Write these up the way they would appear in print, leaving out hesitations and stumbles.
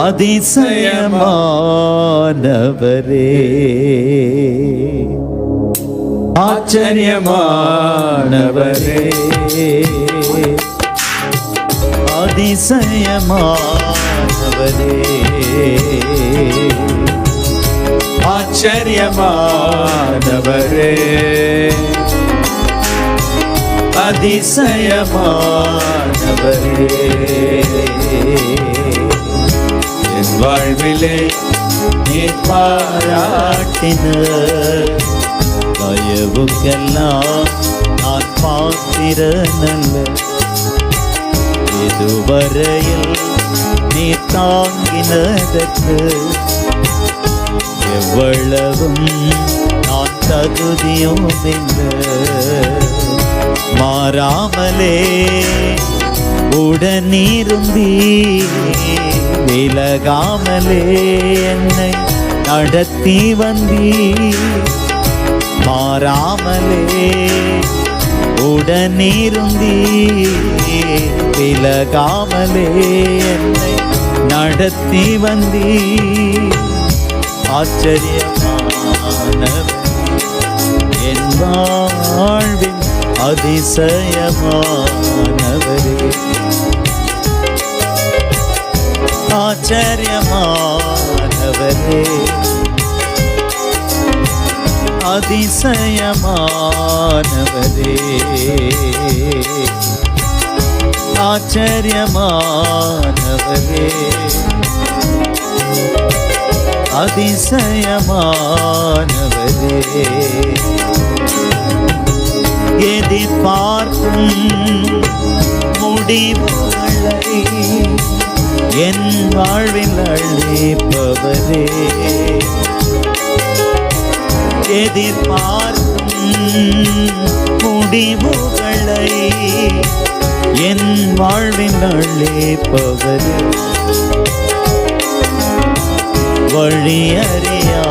அதிசயமானவரே, ஆச்சரியமானவரே, அதிசயமானவரே, ஆச்சரியமானவரே, அதிசயமானவரே. என் வாழ்விலே நீர் பாராட்டின தயவுக்கெல்லாம் நான் பாத்திரனல்ல. இதுவரையில் நீ தாங்கினதற்கு எவ்வளவும் நான் தகுதியும் இல்லை. மாறாமலே உடனிருந்தீ, விலகாமலே என்னை நடத்தி வந்தீ. மாறாமலே உடனிருந்தீ, விலகாமலே என்னை நடத்தி வந்தீ. ஆச்சரியமானவர் என் வாழ்வின் அதிசயமானவரே, ஆச்சரியமானவரே, அதிசயமானவரே, ஆச்சரியமானவரே, அதிசயமானவரே. எதிர்பார்க்கும் முடிவுகளை என் வாழ்வில் அளிப்பவரே, எதிர்பார்க்கும் முடிவுகளை என் வாழ்வில் அளிப்பவரே. வழியறியா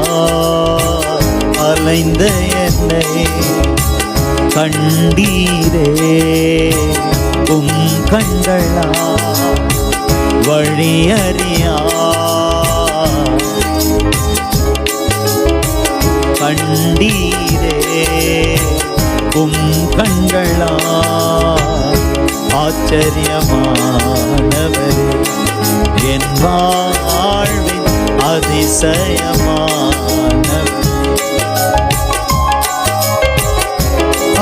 அலைந்த என்னை கண்டீரே உம் கண்களா. வழியறியா கண்டீரே உம் கண்களா. ஆச்சரியமானவரே என் வாழ்வின் அதிசயமானவரே,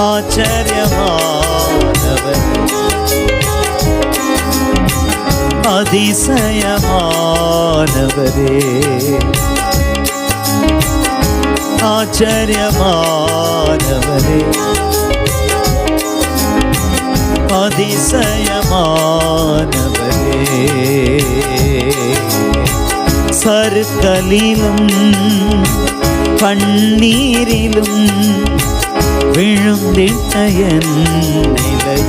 ஆச்சரியமானவரே, அதிசயமானவரே, ஆச்சரியமானவரே, அதிசயமானவரே. சறுக்கலிலும் கண்ணீரிலும் விழுந்திட்ட என் நிலை,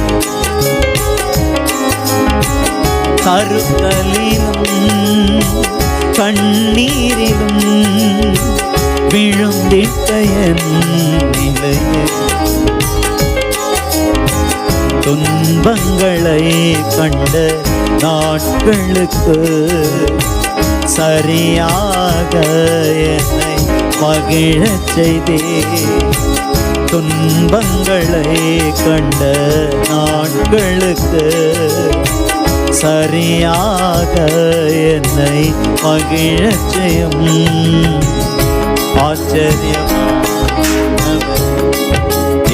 சறுக்கலிலும் கண்ணீரிலும் விழுந்திட்ட என் நிலையை. துன்பங்களை கண்ட நாட்களுக்கு சரியாக என்னை மகிழச் செய்தே. துன்பங்களை கண்ட நாட்களுக்கு சரியாக என்னை மகிழச் செய்யும். ஆச்சரியமானவர்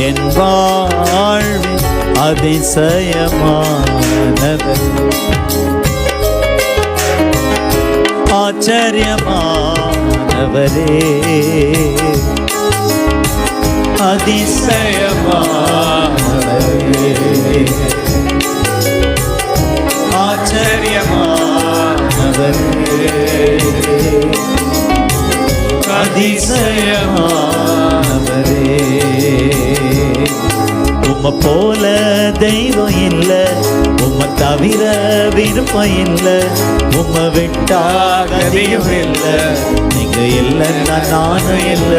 என் வாழ்வின் அதிசயமானவர், ஆச்சரியமானவரே, அதிசயமானவரே, ஆச்சரியமானவரே, அதிசயமானவரே. உம்மை போல தெய்வம் இல்ல, உம்மை தவிர விருப்பம் இல்ல, உம்மை விட்டா கதியும் இல்ல, நீங்க இல்லைன்னா நானும் இல்ல.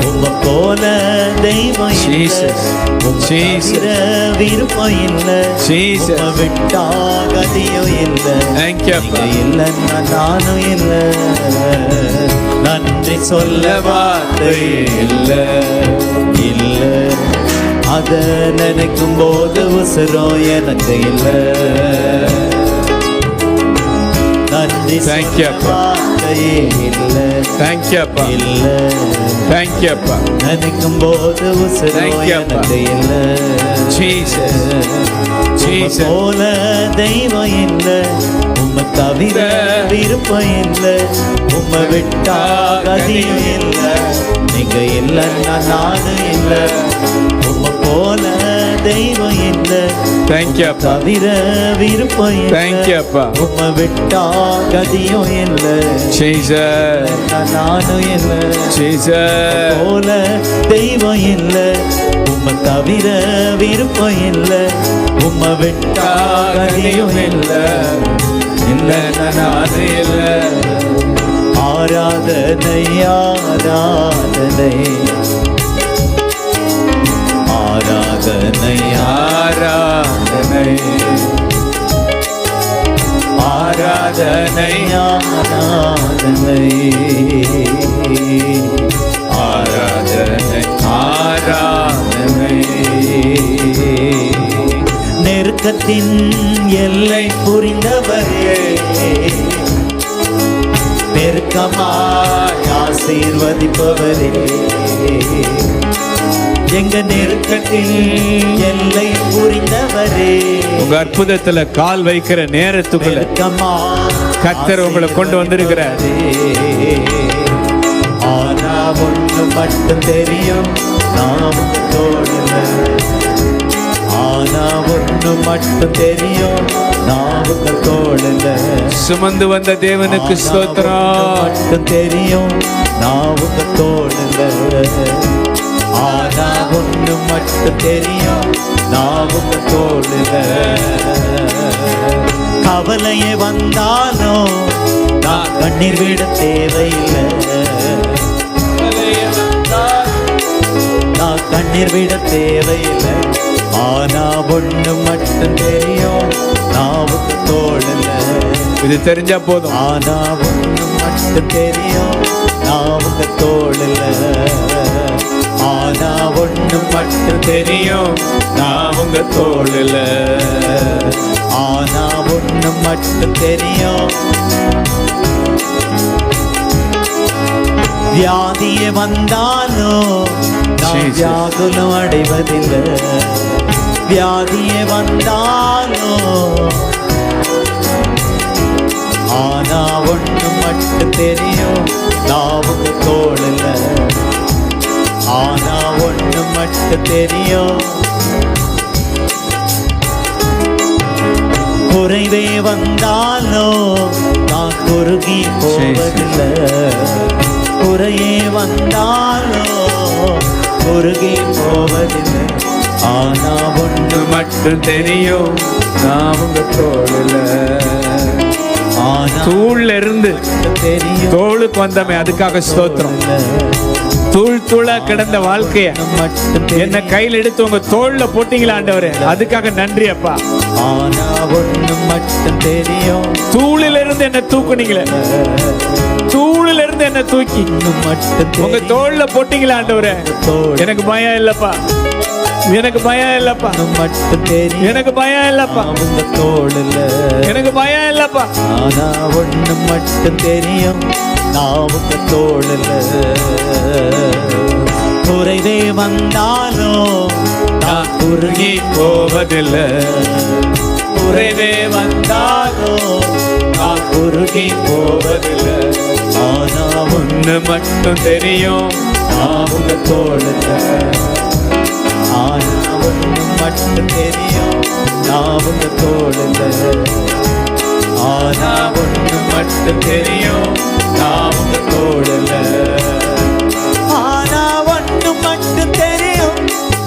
உம்மை போல தெய்வம் இல்ல, உம்மை தவிர விருப்பம் இல்ல, உம்மை விட்டா கதியும் இல்ல, நீங்க இல்லைன்னா நானும் இல்ல. நன்றி சொல்ல வார்த்தை இல்ல இல்ல, அத நினைக்கும் போது உசுரம் எனக்கு இல்ல. நன்றி சொல்ல வார்த்தையே இல்ல இல்ல, நினைக்கும் போது உசுரம் எனக்கு இல்ல. போல தெய்வம் இல்ல, உம்மை தவிர விருப்பம் இல்ல, உம்மை விட்டா கதியும் இல்ல, நீங்க இல்லைன்னா நானும் இல்ல. உம்மை போல தெய்வம் இல்ல, தவிர விருப்பம் இல்ல, உம்மை விட்டா கதியும் இல்ல, நானும் இல்ல. போல தெய்வம் இல்ல, உம்மை தவிர விருப்பம் இல்ல, உம்மை விட்டா கதியும் இல்ல, இல்லைன்னா நானும் இல்ல. ஆராதனை ஆராதனை ஆராதனை ஆராதனை ஆராதனை ஆராதனை ஆராதனை ஆராதனை. நெருக்கத்தின் எல்லை புரிந்தவரே, நெருக்கமாய் ஆசீர்வதிப்பவரே, எங்க நெருக்கத்தில் எல்லை புரிந்தவரே, உங்க அற்புதத்துல கால் வைக்கிற நேரத்துக்குள்ள கர்த்தர் உங்களை கொண்டு வந்திருக்கிறார். ஆனா ஒண்ணு மட்டும் தெரியும், நாம் தோழல. ஆனா ஒண்ணு மட்டும் தெரியும், நாவுக்கு தோழல. சுமந்து வந்த தேவனுக்கு ஸ்தோத்திரம். மட்டும் தெரியும், நாவுக்கு தோழல. ஆனா ஒண்ணு மட்டும் தெரியும், நாவுக்கு தோழல. கவலையே வந்தாலும் நான் கண்ணீர் விட தேவையில்லை, நான் கண்ணீர் விட தேவையில்லை. ஆனா ஒண்ணு மட்டும் தெரியும், நாவுக்கு தோழல. இது தெரிஞ்சா போதும். ஆனா ஒண்ணு மட்டும் தெரியும், நாவுக்கு தோழல. ஆனா ஒண்ணு மட்டும் தெரியும், நான் உங்க தோழல. ஆனா ஒண்ணு மட்டும் தெரியும், வியாதியே வந்தாலும் நான் வியாகுலம் அடைவதில்லை. வியாதியே வந்தாலும் ஆனா ஒண்ணு மட்டும் தெரியும், நான் உங்க தோழல. ஆனா ஒண்ணு மட்டும் தெரியும், குறைவே வந்தாலும் நான் குறுகி போவதில்லை. குறையே வந்தாலும் குறுகி போவதில்லை. ஆனா ஒண்ணு மட்டும் தெரியும், நான் உங்க தோழல. ஆனா தூள்ல இருந்து தெரியும், தோளுக்கு வந்தமே, அதுக்காக ஸ்தோத்திரம். தூள் தூளா கிடந்த வாழ்க்கைய என்ன கையில் எடுத்து உங்க தோல்ல போட்டீங்களா ஆண்டவரே, அதுக்காக நன்றி அப்பா. ஆனா ஒண்ணு மட்டும் தெரியும், தூளில இருந்து என்ன தூக்குனீங்களே, தூளில இருந்து என்ன தூக்கி உங்க தோல்ல போட்டீங்களா ஆண்டவரே, எனக்கு பயம் இல்லப்பா, எனக்கு பயம் இல்லப்பா, மட்டும் தெரியும், எனக்கு பயம் இல்லப்பா, உங்க தோழல. எனக்கு பயம் இல்லப்பா. ஆனா ஒண்ணு மட்டும் தெரியும், நான் உங்க தோழல. குறைவே வந்தாலும் நான் குறுகி போவதில்லை. குறைவே வந்தாலும் நான் குறுகி போவதில்லை. ஆனா ஒண்ணு மட்டும் தெரியும், நான் உங்க தோழல. ஆனா ஒண்ணு மட்டும் தெரியும், நான் உங்க தோழல. ஆனா ஒண்ணு மட்டும் தெரியும், நான் உங்க தோழல. ஆனா ஒண்ணு மட்டும் தெரியும்,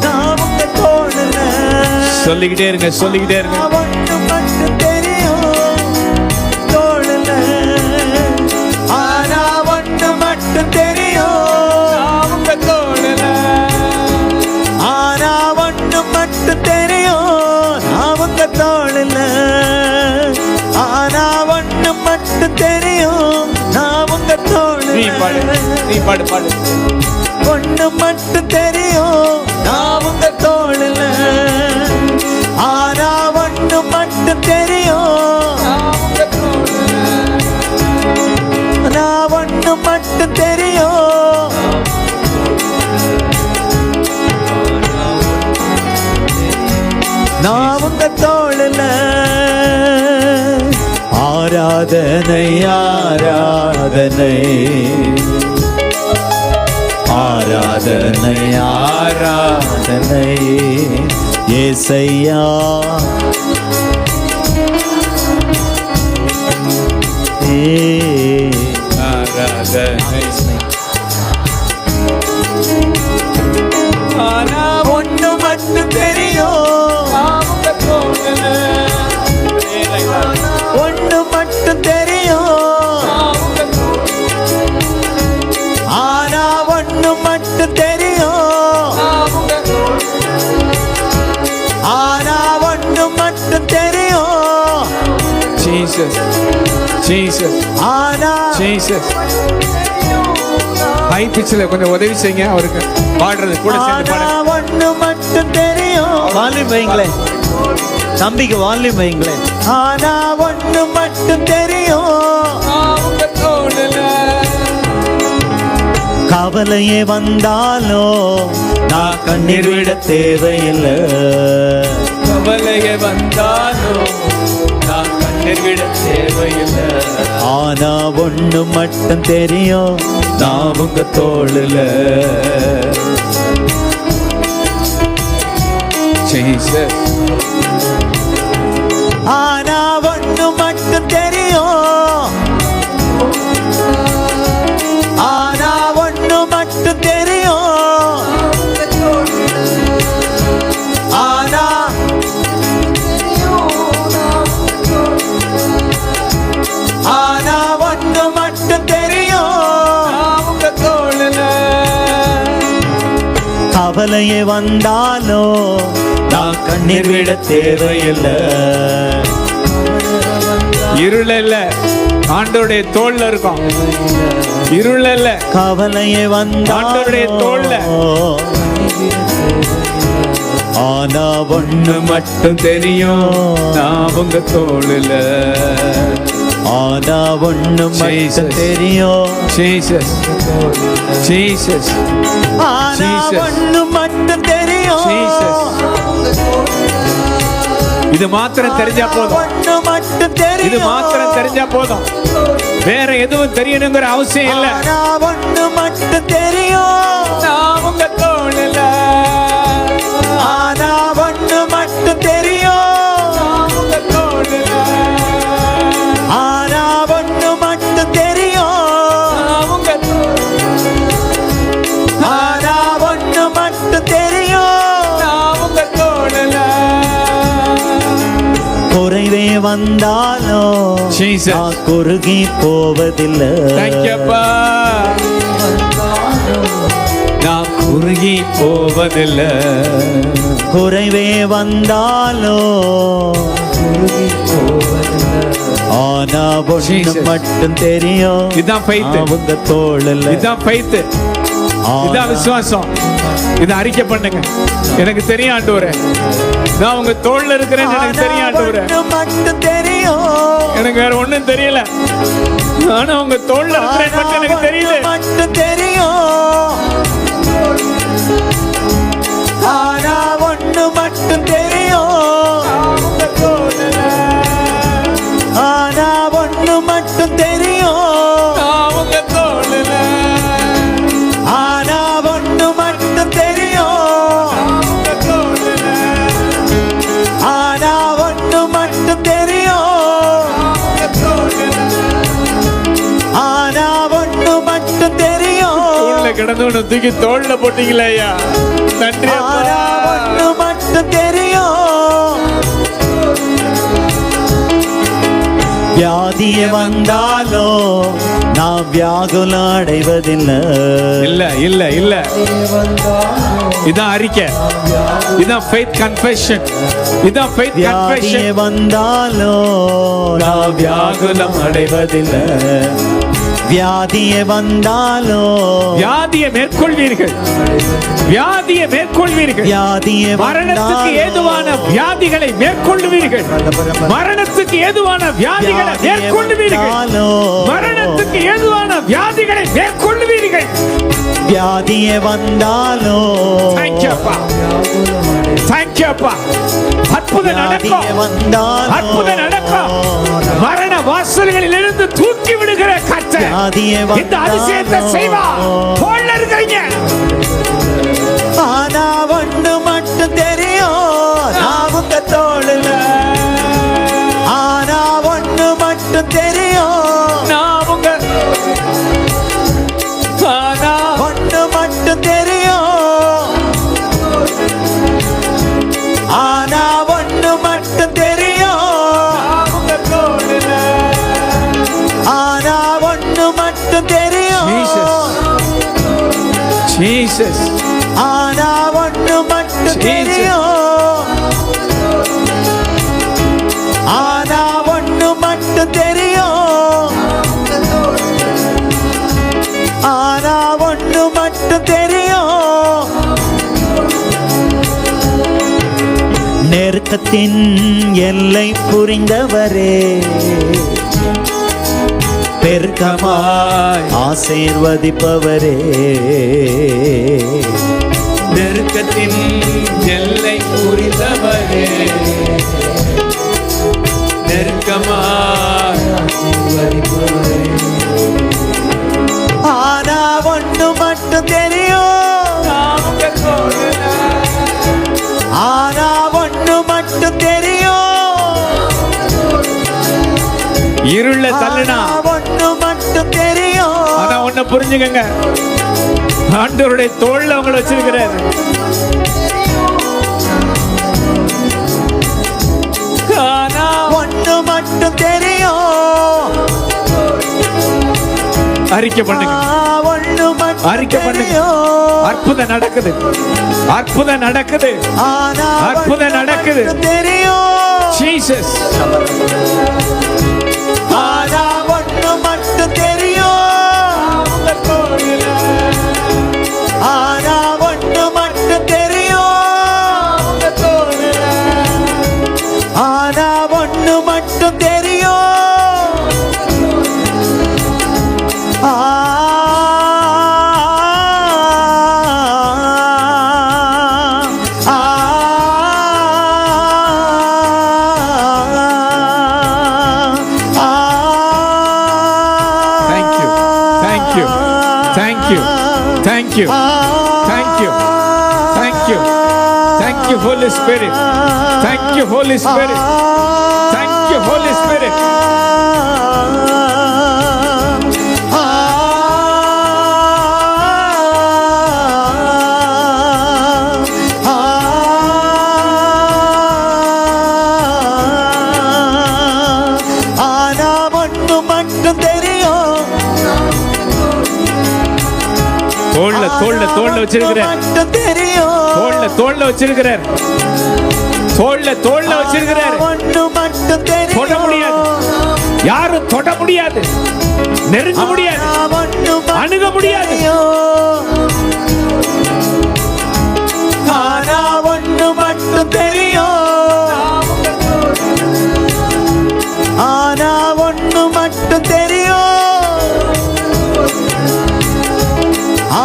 நான் உங்க தோழல. சொல்லிக்கிட்டே இருங்க, சொல்லிக்கிட்டே இருங்க. ஒண்ணு மட்டும் தெரியும், தோழல. ஆனா ஒண்ணு மட்டும் தெரியும், நான் உங்க தோழல. மட்டும் தெரியும் நான் உங்க நீ பாடு, தோழன். நீ பாடு, பாடு. ஒண்ணு மட்டும் தெரியும் நான் உங்க தோழல. ஆனா ஒண்ணு மட்டும் தெரியும் நான் ஒண்ணு மட்டும் தெரியும் நான் உங்க தோழல. ஆராதனை ஆராதனை ஆராதனை ஆராதனை ஏசையா. ஆராதனை. ஆனா ஒண்ணு மட்டும் தெரியும் ஒண்ணு மட்டும் தெரியும் ஆனா ஒண்ணு மட்டும் தெரியும் ஆனா ஒண்ணு மட்டும் தெரியும் ஜீசஸ், ஜீசஸ், ஆனா ஜீசஸ். ஹை பிச்சில் கொஞ்சம் உதவி செய்யுங்க அவருக்கு பாடுறது கூட சேர்ந்து ஆனா பாடுங்க. ஒண்ணு மட்டும் தெரியும். வால்யூம் வைங்களேன் தம்பிக்கு, வால்யூம் வைங்களேன். ஆனா ஒண்ணு மட்டும் தெரியும் கவலையே வந்தாலும் நான் கண்ணீர் விட தேவையில்லை. கவலையே வந்தாலும் நான் கண்ணீர் விட தேவையில்லை. ஆனா ஒண்ணு மட்டும் தெரியும் நான் உங்க தோளுல. ஜீசஸ். ஆனா ஒண்ணு மட்டும் தெரியும் ஆனா ஒண்ணு மட்டும் தெரியும் ஆனா ஆனா ஒண்ணு மட்டும் தெரியும் கவலையே வந்தாலும் நான் கண்ணீர் விட தேவையில்லை. இருள் இல்ல, ஆண்டவருடைய தோல்ல இருக்கும். இருள் இல்ல, கவலையே ஆண்டவருடைய தோள்ல. ஆனா ஒண்ணு மட்டும் தெரியும் நான் உங்க தோளுல. ஆனா ஒண்ணு மட்டும் தெரியும் ஜீசஸ், ஜீசஸ், ஆனா ஒண்ணு மட்டும் தெரியும் இது மாத்திரம் தெரிஞ்சா போதும். ஒண்ணு மட்டும் தெரியும் இது மாத்திரம் தெரிஞ்சா போதும். வேற எதுவும் தெரியணுங்கிற அவசியம் இல்ல. ஆனா ஒண்ணு மட்டும் தெரியும் நான் உங்க தோளுல. ஆனா ஒண்ணு மட்டும் தெரியும் உங்க தோளுல. ஆனா ஒண்ணு மட்டும் தெரியும் உங்க ஆனா ஒண்ணு மட்டும் தெரியும் உங்க தோளுல. குறைவே வந்தாலும் Jesus. நான் குறுகி போவதில்லை. தேங்க்யூப்பா. நான் குறுகி போவதில்லை. குறைவே வந்தாலும் குறுகி போவதில்லை. ஆனா ஒண்ணு Jesus. மட்டும் தெரியும் இதான் faith. நான் உங்க தோளுல. இதான் faith. இதான் விசுவாசம். இதை அறிக்கை பண்ணுங்க. எனக்கு தெரியும் ஆண்டவரே, நான் உங்க தோள்ல இருக்கிறேன்னு எனக்கு தெரியும் ஆண்டவரே. ஒண்ணு மட்டும் தெரியும் எனக்கு வேற ஒண்ணும் தெரியல, ஆனா உங்க தோள்ல இருக்கிறேன்னு மட்டும் எனக்கு தெரியல. மட்டும் தெரியும் ஆனா ஒண்ணு மட்டும் தெரியும் ஆனா ஒண்ணு மட்டும் தெரியும் உங்க தோளுல. ஆனா ஒண்ணு மட்டும் தெரியும் ஆனா ஒண்ணு மட்டும் தெரியும் ஆனா ஒண்ணு மட்டும் தெரியும் தோள்ல கிடந்து ஒண்ணு தூக்கி தோள்ல போட்டீங்களா ஐயா? நன்றி அப்பா. ஆனா ஒண்ணு மட்டும் தெரியும் வியாதியே வந்தாலும் நான் வியாகுலம் அடைவதில்லை. இல்ல இல்ல இல்ல, இதான் அறிக்கை, இதான் faith confession, இதான் faith confession. வியாதியே வந்தாலும் நான் வியாகுலம் அடைவதில்லை. வியாதியே வந்தாலும் வியாதியை மேற்கொள்வீர்கள், வியாதியை மேற்கொள்வீர்கள். வியாதியே மரணத்துக்கு ஏதுவான வியாதிகளை மேற்கொள்வீர்கள், மரணத்துக்கு ஏதுவான வியாதிகளை மேற்கொள்வீர்கள், மரணத்துக்கு ஏதுவான வியாதிகளை மேற்கொள்வீர்கள். வியாதியே வந்தாலும் Thank you, அப்பா. Thank you, அப்பா. அற்புதம் நடக்கும், அற்புதம் நடக்கும். மரண வாசல்களில் இருந்து தூக்கி விடுகிற கர்த்தர் இந்த அதிசயத்தை செய்வார். தோள்ல இருக்கிறீங்க, ஆனா ஒண்ணு மட்டும் தெரியும், நான் உங்க தோளுல. ஆனா ஒண்ணு மட்டும் தெரியும், நான் உங்க ஆனா ஒண்ணு மட்டும் தெரியும். ஆனா ஒண்ணு மட்டும் தெரியும், உங்க தோளுல. ஆனா ஒண்ணு மட்டும் தெரியும். ஜீசஸ், ஆனா ஒண்ணு மட்டும் தெரியும். ஆனா ஒண்ணு மட்டும் தெரியும். ஆனா ஒண்ணு மட்டும் தெரியும். நெருக்கத்தின் எல்லை புரிந்தவரே, பெருக்கமாய் ஆசீர்வதிப்பவரே. நெருக்கத்தின் எல்லை புரிந்தவரே, நெருக்கமாய் ஆசீர்வதிப்பவரே. ஆனா ஒண்ணு மட்டும் தெரியும், ஆனா ஒண்ணு மட்டும் தெரியும். இருள தள்ளுனா ஒண்ணு மட்டும் தெரியும். ஆனா ஒண்ணு புரிஞ்சுக்கங்க, ஆண்டவருடைய தோள்ல உங்களை வச்சிருக்கிறார். ஆனா ஒண்ணு மட்டும் தெரியும். அறிக்கை பண்ணுங்க, ஒண்ணு மட்டும் அறிக்கை பண்ணுங்க. தெரியும். அற்புதம் நடக்குது, அற்புதம் நடக்குது, ஆனா அற்புதம் நடக்குது. தெரியும். ஜீசஸ், ஆனா ஒண்ணு மட்டும் தெரியும். ஆனா ஒண்ணு மட்டும் தெரியும். ஆனா ஒண்ணு மட்டும் தெரியும். Thank you, thank you, thank you, thank you, thank you, Holy Spirit, thank you, Holy Spirit, thank you, Holy Spirit. ஆனா ஒண்ணு மட்டும் தெரியும். தோள்ல தோள்ல தோள்ல வச்சிருக்கிறார், மட்டும் தெரியும். தோள்ல தோள்ல வச்சிருக்கிறார், தோள்ல தோள்ல வச்சிருக்கிறார். ஒண்ணு மட்டும் தெரியும். தொட முடியாது, யாரும் தொட முடியாது, நெருங்க முடியாது, அணுக முடியாது. ஆனா ஒண்ணு மட்டும் தெரியும். ஆனா ஒண்ணு மட்டும் தெரியும்.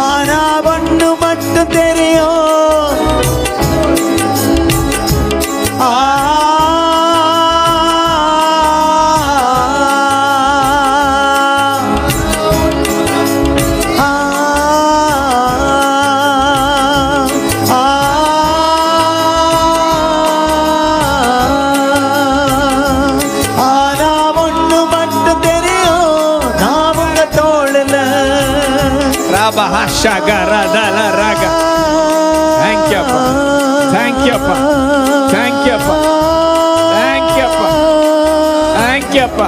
ஆனா ஒண்ணு மட்டும் தெரியும். Thank you, Papa. Thank you, Papa. Thank you, Papa. Thank you, Papa. Thank you, அப்பா.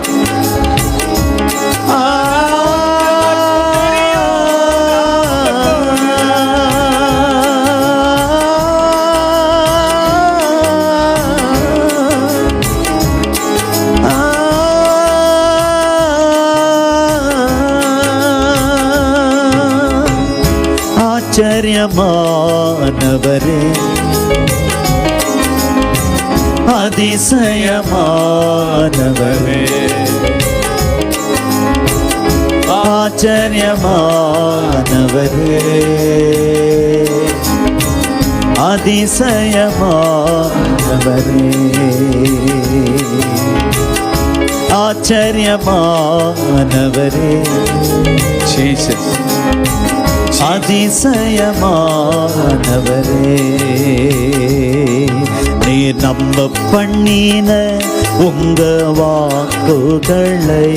ஆச்சரியமானவரே, அதிசயமானவரே, ஆச்சரியமானவரே, அதிசயமானவரே, ஆச்சரியமானவரே, ஜீசஸ், அதிசயமானவரே, நீ நம்ப பண்ணின உங்க வாக்குகளை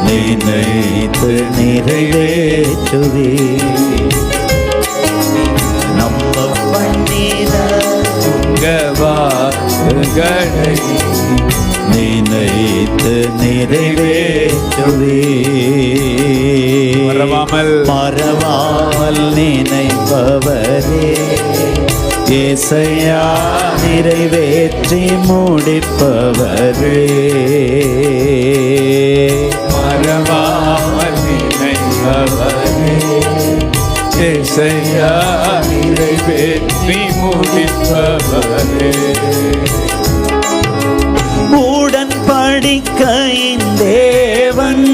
நினைத்து நிறைவேற்றுவே. நம்ப பண்ணின உங்க வாக்குகளை நினைத்து நிறைவேற்றுவே. மறவாமல் நினைப்பவரே, ஏசையா நிறைவேற்றி முடிப்பவரே. மறவாமல் நினைப்பவரே, ஏசையா நிறைவேற்றி முடிப்பவரே. உடன்படிக்கையின் தேவன்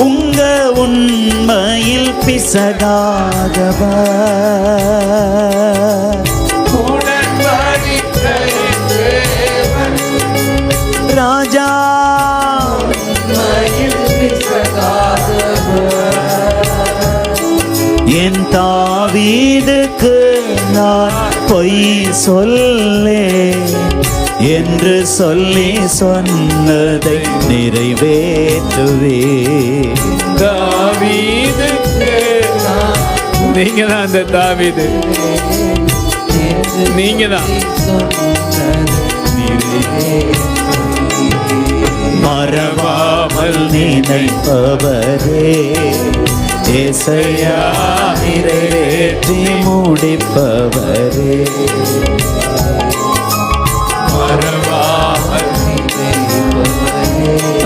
உங்க உண்மையில் பிசகாதவர். உடன்படிக்கையின் தேவன் ராஜா உண்மையில் பிசகாதவர். என் தாவீதுக்கு நான் பொய் சொல்லே என்று சொல்லி சொன்னதை நிறைவேற்றுவே. தாவீதுக்கு நீங்க தான் அந்த தாவீது, நீங்க தான். மறவாமல் நினைப்பவரே, ஏசையா நிறைவேற்றி முடிப்பவரே.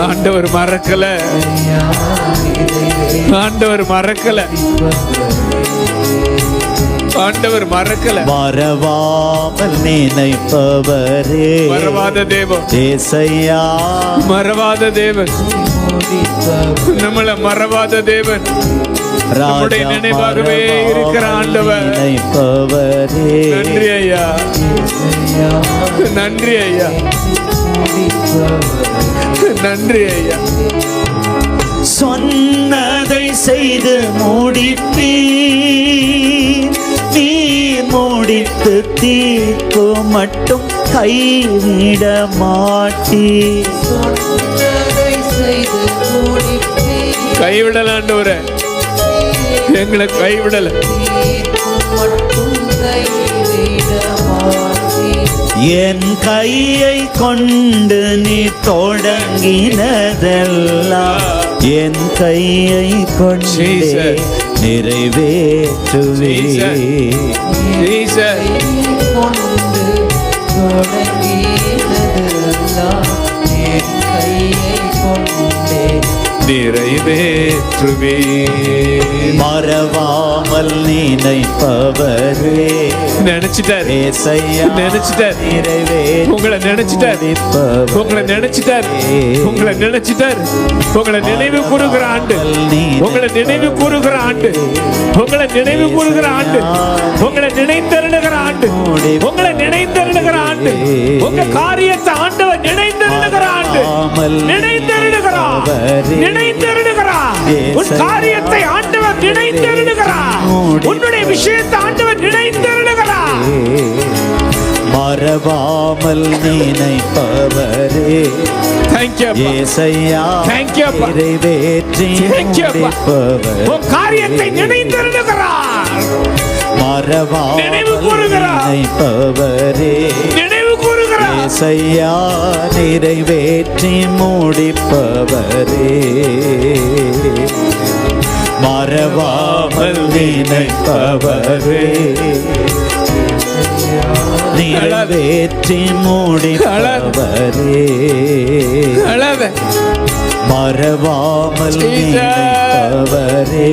ஆண்டவர் மறக்கல, ஆண்டவர் மறக்கல, ஆண்டவர் மறக்கல. மறவாமல் நினைப்பவரே, மறவாத தேவன் ஏசையா, மறவாத தேவன், நம்மளை மறவாத தேவன், நம்முடைய நினைவாகவே இருக்கிற ஆண்டவர். நினைப்பவரே, நன்றி ஐயா, நன்றி ஐயா, நன்றி ஐயா. சொன்னதை செய்து முடிப்பீர், நீ முடித்து தீர்ப்பு மட்டும் கைவிட மாட்டீர். கைவிடலாண்டவரே, எங்களை கைவிடல. என் கையை கொண்டு நீ தொடங்கினதெல்லாம் என் கையை கொண்டு நிறைவேற்றுவே. நிறைவேற்றுவே. மறவாமல் நினைப்பவரே, நினைச்சிட்டார், ஏசையா நினைச்சிட்டார், உங்களை நினைச்சிட்டார், உங்களை நினைச்சிட்டார், உங்களை நினைச்சிட்டார். உங்களை நினைவு கூறுகிற ஆண்டு, உங்களை நினைவு கூறுகிற ஆண்டு, உங்களை நினைவு கூறுகிற ஆண்டு, உங்களை நினைத்தருளுகிற ஆண்டு, உங்களை நினைத்தருளுகிற ஆண்டு, உங்க காரியத்தை ஆண்டவர் நினைத்தருளுகிற ஆண்டு, நினைத்தருளுகிறார், நினைத்தருளுகிறார். உன் காரியத்தை ஆண்டவர் நினைத்தருளுகிறார், உன்னுடைய விஷயத்தை ஆண்டவர் நினைத்தருளுகிறார். மறவாமல் நினைப்பவரே, ஏசையா நிறைவேற்றி முடிப்பவரே. உன் காரியத்தை நினைத்தருளுகிறார், மறவாமல் நினைவு கூறுகிறார், நினைப்பவரே, நினைவு கூறுகிறார். ஏசையா நிறைவேற்றி முடிப்பவரே, மறவாமல் நினைப்பவரே, நிறைவேற்றி முடிப்பவரே, மறவாமல் நினைப்பவரே,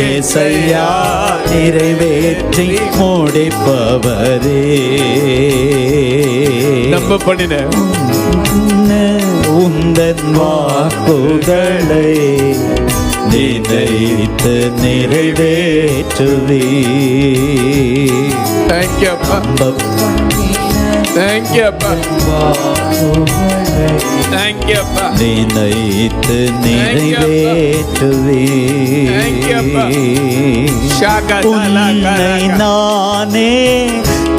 ஏசையா நிறைவேற்றி முடிப்பவரே. நம்ப பண்ணின உந்தன் வாக்குகளை நினைத்து நிறைவேற்றுவே. Thank you, Appa. Thank you, Appa. Thank you, Appa. நினைத்து நிறைவேற்றுவே. உன்னை நானே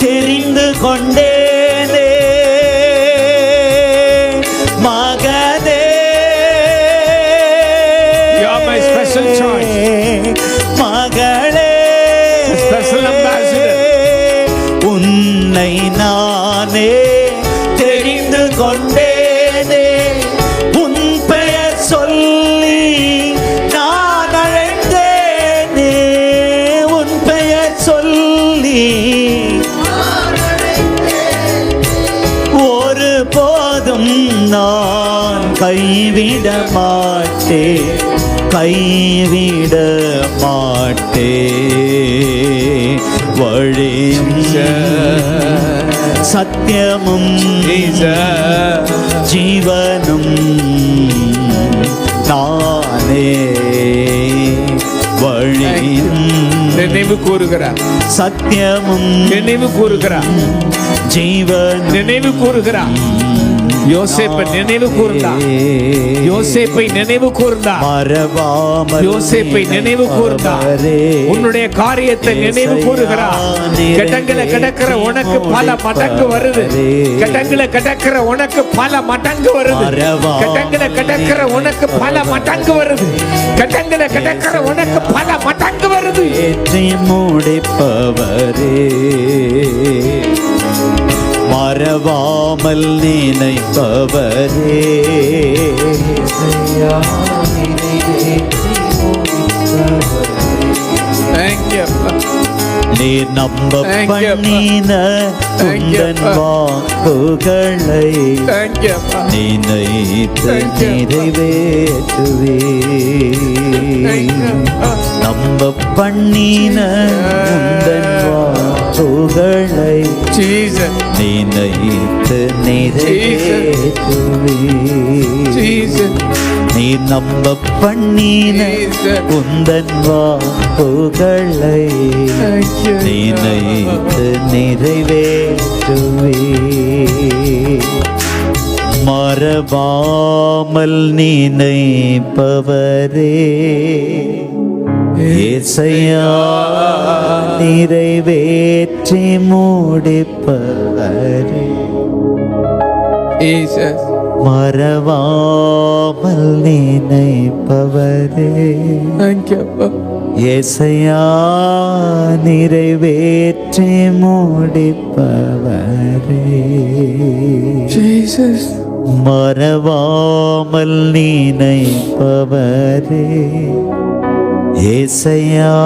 தெரிந்து கொண்டேனே மகனே, You are my special choice. மகளே, Special ambassador. உன்னை நானே தெரிந்து கொண்டேனே, உன் பெயர் சொல்லி நான் அழைத்தேனே, உன் பெயர் சொல்லி ஒரு போதும் நான் கைவிட மாட்டேன், கைவிட மாட்டேன். வழியும் சத்தியமும் ஜீவனும் நானே, வழியும் நினைவு கூறுகிறார், சத்தியமும் நினைவு கூறுகிறார், ஜீவன் நினைவு கூறுகிறார். யோசேப்பை நினைவு கூர்ந்தார், யோசேப்பை நினைவு கூர்ந்தார், மறவாமல் யோசேப்பை நினைவு கூர்ந்தார். உன்னுடைய காரியத்தை நினைவு கூறுகிறார். கடங்கல கடக்கிற உனக்கு பல மடங்கு வருது, கடங்கல கடக்கிற உனக்கு பல மடங்கு வருது, கடங்கல கடக்கிற உனக்கு பல மடங்கு வருது, கடங்கல கடக்கிற உனக்கு பல மடங்கு வருது. ஏற்றி முடிப்பவரே, மறவாமல் நினைப்பவரே, Thank you, Appa. நீர் நம்ப பண்ணின உந்தன் வாக்குகளை Thank you, Appa. நினைத்து நிறைவேற்றுவே. நம்ப பண்ணின உந்தன் வாக்குகளை Jesus, நினைத்து நிறைவேற்றுவே. Jesus, நீ நம்ப பண்ணின Jesus. உந்தன் வாக்குகளை Thank you, நினைத்து நிறைவேற்றுவே. மறவாமல் நினைப்பவரே, ஏசையா நிறைவேற்றி முடிப்பவரே, Jesus. மறவாமல் நினைப்பவரே, Thank you, Appa. ஏசையா நிறைவேற்றி முடிப்பவரே, Jesus. மறவாமல் நினைப்பவரே, ஏசையா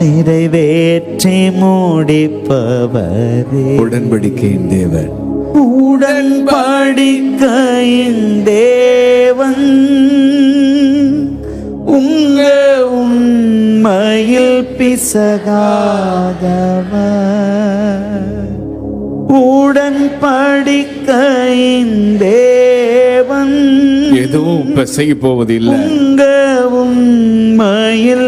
நிறைவேற்றி முடிப்பவரே. உடன்படிக்கையின் தேவன், உடன்படிக்கையின் தேவன், உங்க உண்மையில் பிசகாதவர். உடன்படிக்கையின் தேவன், எதுவும் இப்ப செய்ய போவது இல்லை. உங்க உண்மையில்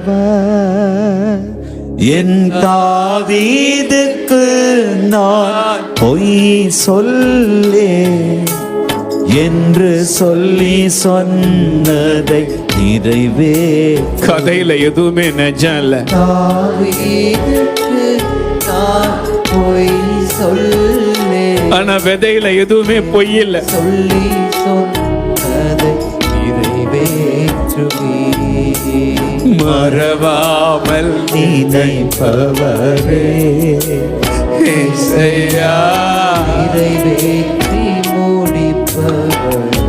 பிசகாதவர். என் தாவீதுக்கு நான் பொய் சொல்லே என்று சொல்லி சொன்னதை நிறைவே. கதையில எதுவுமே நிஜம் இல்ல. தாவீதுக்கு நான் பொய் சொல்லே, ஆனா விதையில எதுவுமே பொய் இல்ல. சொல்லி சொன்னதை நிறைவேற்றுவே. மறவாமல் நினைப்பவரே இயேசையா நிறைவேற்றி முடிப்பவர்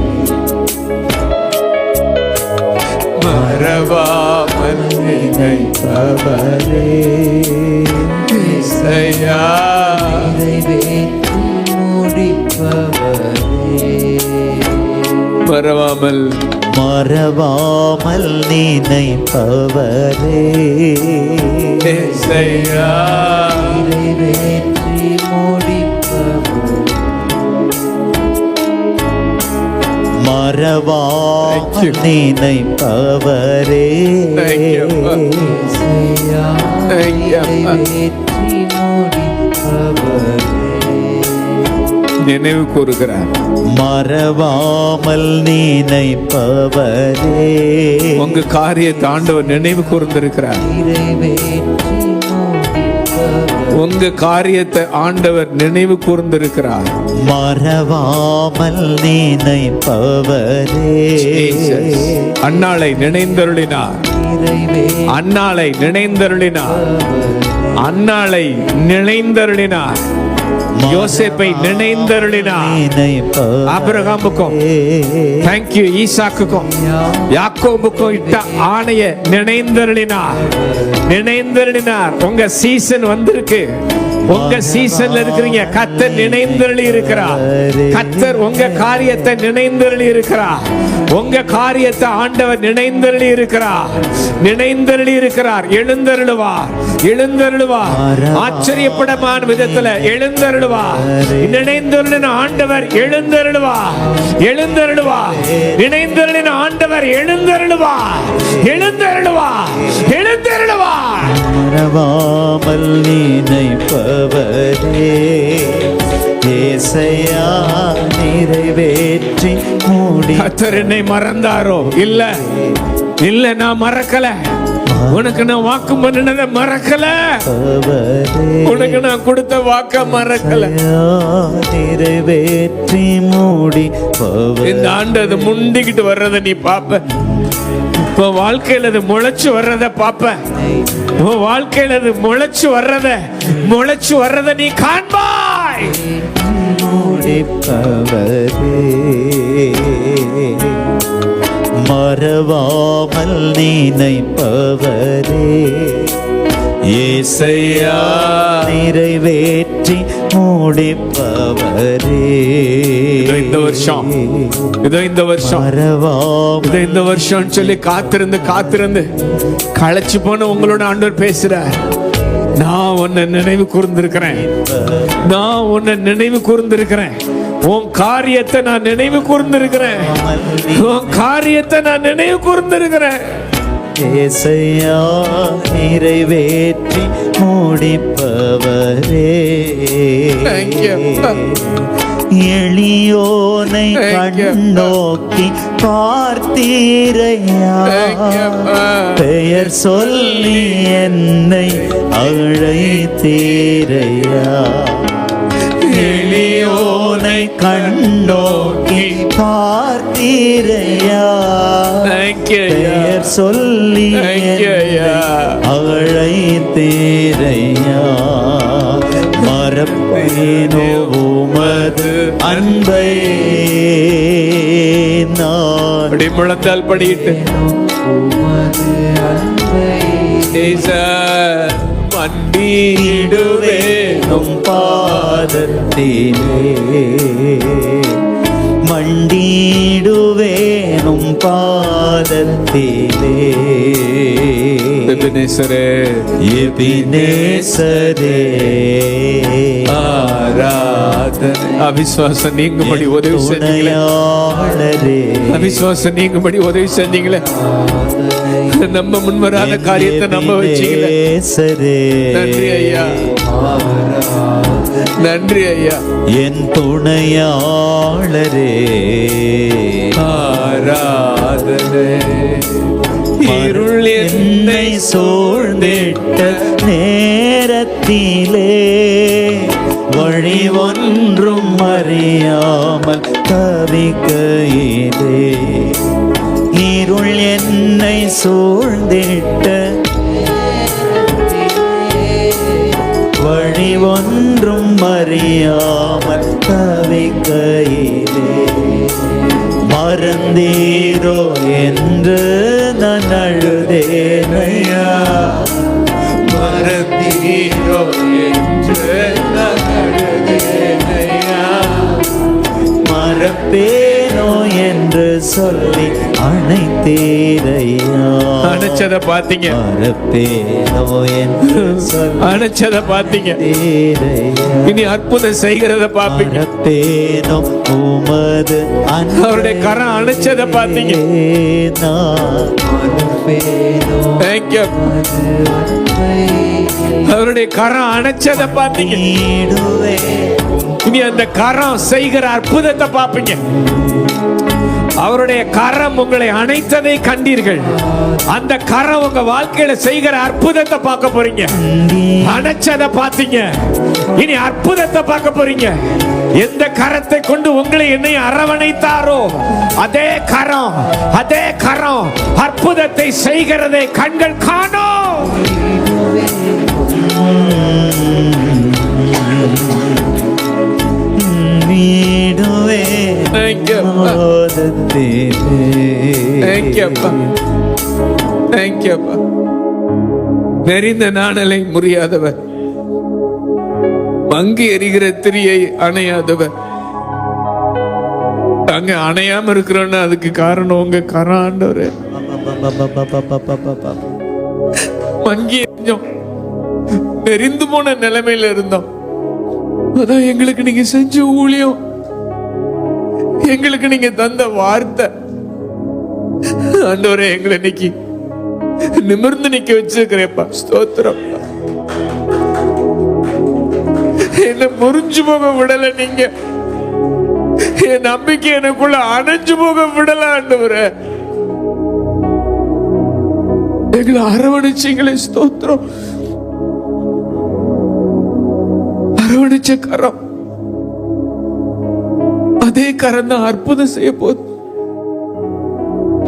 மறவாமல் நினைப்பவரே இயேசையா நிறைவேற்றி முடிப்பவரே மறவாமல் மறவாமல் நினைப்பவரே இயேசையா நிறைவேற்றி முடிப்பவர் மறவாமல் நினைப்பவரே இயேசையா நிறைவேற்றி முடிப்பவரே நினைவு கூறுகிறார். மறவாமல் நினைப்பவரே உங்க காரியத்தை ஆண்டவர் நினைவு கூர்ந்திருக்கிறார். நிறைவேற்றி முடிப்பவர் உங்க காரியத்தை ஆண்டவர் நினைவு கூர்ந்திருக்கிறார். மறவாமல் நினைப்பவரே அன்னாளை நினைந்தருளினார். அன்னாளை நினைந்தருளினார். அன்னாளை நினைந்தருளினார். யோசேப்பை நினைந்தருளினார். ஆபிரகாமுக்கும் தேங்க்யூ ஈசாக்குக்கும் யாக்கோபுக்கும் இட்ட ஆணைய நினைந்தருளினார். நினைந்தருளினார். உங்க சீசன் வந்திருக்கு. உங்க சீசன்ல இருக்கிறீங்க. கர்த்தர் நினைந்தருளி இருக்கிறார். கர்த்தர் உங்க காரியத்தை நினைந்தருளி இருக்கிறார். உங்க காரியத்தை ஆண்டவர் நினைந்தருளி இருக்கிறார். நினைந்தருளி இருக்கிறார். எழுந்தருளுவார். எழுந்தருளுவார். ஆச்சரியப்படமான விதத்துல எழுந்தருளுவார். நினைந்தருளின ஆண்டவர் எழுந்தருளுவார். எழுந்தருளுவார். நினைந்தருளின ஆண்டவர் எழுந்தருளுவார். எழுந்தருளுவார். எழுந்தருளுவார். மறவாமல் நினைப்பவரே இயேசையா நிறைவேற்றி மூடி. கர்த்தர் என்னை மறந்தாரோ? இல்ல இல்ல, நான் மறக்கல. உனக்கு நான் வாக்கு பண்ணினதை மறக்கல. உனக்கு நான் கொடுத்த வாக்க மறக்கல. நிறைவேற்றி மூடி. இந்த ஆண்டு அது முண்டிக்கிட்டு வர்றத நீ பாப்ப. இப்ப வாழ்க்கையில அது முளைச்சு வர்றத பாப்ப. உன் வாழ்க்கையில அது முளைச்சு வர்றத நீ காண்பாய். முடிப்பவரே மறவாமல் நினைப்பவரே இயேசையா நிறைவேற்றி முடிப்பவரே. இந்த வருஷம் மறவாமல் இந்த வருஷம் சொல்லி காத்திருந்து களைச்சு போன உங்களோட ஆண்டவர் பேசுறார். நான் உன்னை நினைவு கூர்ந்திருக்கிறேன். நான் உன்னை நினைவு கூர்ந்திருக்கிறேன். உன் காரியத்தை நான் நினைவு கூர்ந்திருக்கிறேன். உன் காரியத்தை நான் நினைவு கூர்ந்திருக்கிறேன். இயேசையா நிறைவேற்றி முடிப்பவரே எளியோனை கண்ணோக்கி பார்த்தீரையா. பெயர் சொல்லி என்னை அழைத்தீரையா. எளியோனை கண்ணோக்கி பார்த்தீரையா. பெயர் சொல்லி அழைத்தீரையா. மறப்பேனோ உமது அன்பை நான். முழந்தால் படியிட்டு உமது அன்பை மண்டிடுவேனும் பாதத்திலே. மண்டிடுவேனும் பாதத்திலே. எபினேசரே எபினேசரே ஆராதனை. அவிசுவாசம் நீங்கும்படி உதவி செஞ்சீங்களே. அவிசுவாசம் நீங்கும்படி உதவி செஞ்சீங்களே. நம்ம முன்வராத காரியத்தை நம்ம வச்சீங்களே. நன்றி ஐயா. நன்றி ஐயா. என் துணையாளரே ஆராதனை. இருள் என்னை சூழ்ந்திட்ட நேரத்திலே வழி ஒன்றும் அறியாமல் தவிக்கையிலே. இருள் என்னை சூழ்ந்திட்ட வந்திட்ட வழி ஒன்றும் அறியாமல் தவிக்கையிலே மறந்தீரோ என்று நான் அழுதேனையா, மறந்தீரோ என்று நான் அழுதேனையா, மறப்பேனோ என்று சொல்லி அணைத்தீரையா. அணைச்சத பாத்தீங்க, மறப்பேனோ என்று சொல்லி அணைச்சத பாத்தீங்க, தீரையா. இனி அற்புதம் செய்கிறத பாப்பீங்க. மறப்பேனோ உமது அவருடைய கரம் அணைச்சத பாத்தீங்க. Thank you. அவருடைய கரம் அணைச்சத பாத்தீங்க. இனி அந்த கரம் செய்கிற அற்புதத்தை பாப்பீங்க. அவருடைய கரம் உங்களை அணைத்ததை கண்டீர்கள். அந்த கரம் உங்க வாழ்க்கையில செய்கிற அற்புதத்தை பார்க்க போறீங்க. அணைச்சதை பார்த்தீங்க, இனி அற்புதத்தை பார்க்க போறீங்க. எந்த கரத்தை கொண்டு உங்களை என்னை அரவணைத்தாரோ அதே கரம் அற்புதத்தை செய்கிறதை கண்கள் காணோம். நெறிந்த நாணலை முறியாதவர், மங்கி எரிகிற திரியை அணையாதவர். அங்க அணையாம இருக்கிறோம்னா அதுக்கு காரணம் உங்க கராண்டவர். மங்கி எரிஞ்சோம், நெறிந்து போன நிலைமையில இருந்தோம். அதான் எங்களுக்கு நீங்க செஞ்ச ஊழியம், எங்களுக்கு நீங்க தந்த வார்த்தை. ஆண்டவரே, எங்களை இன்னைக்கு நிமிர்ந்து நிக்க வச்சிருக்கிறேப்பா, ஸ்தோத்திரம். என்ன முறிஞ்சு போக விடல, நீங்க என் நம்பிக்கை எனக்குள்ள அணைஞ்சு போக விடல. ஆண்டவரே, எங்களை அரவணைச்சிங்களே, ஸ்தோத்திரம். அரவணைச்ச கரம், அதே கரம் தான் அற்புதம் செய்ய போது.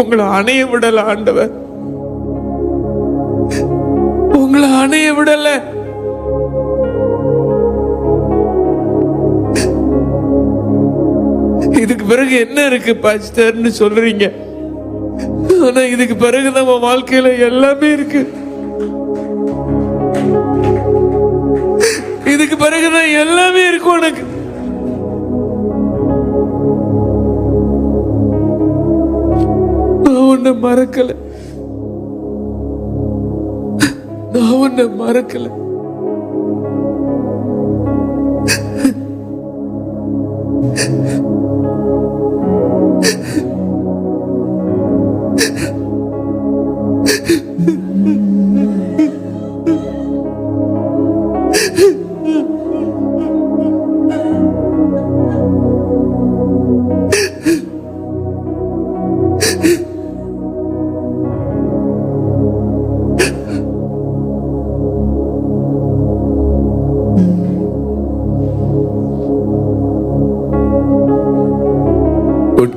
உங்களை அணைய விடல ஆண்டவர், உங்களை அணைய விடல. இதுக்கு பிறகு என்ன இருக்கு பாஸ்டர்னு சொல்றீங்க. ஆனா இதுக்கு பிறகு நம்ம வாழ்க்கையில எல்லாமே இருக்கு. இதுக்கு பிறகுதான் எல்லாமே இருக்கும். உனக்கு நான் உன்னை மறக்கல, நான் உன்னை மறக்கல.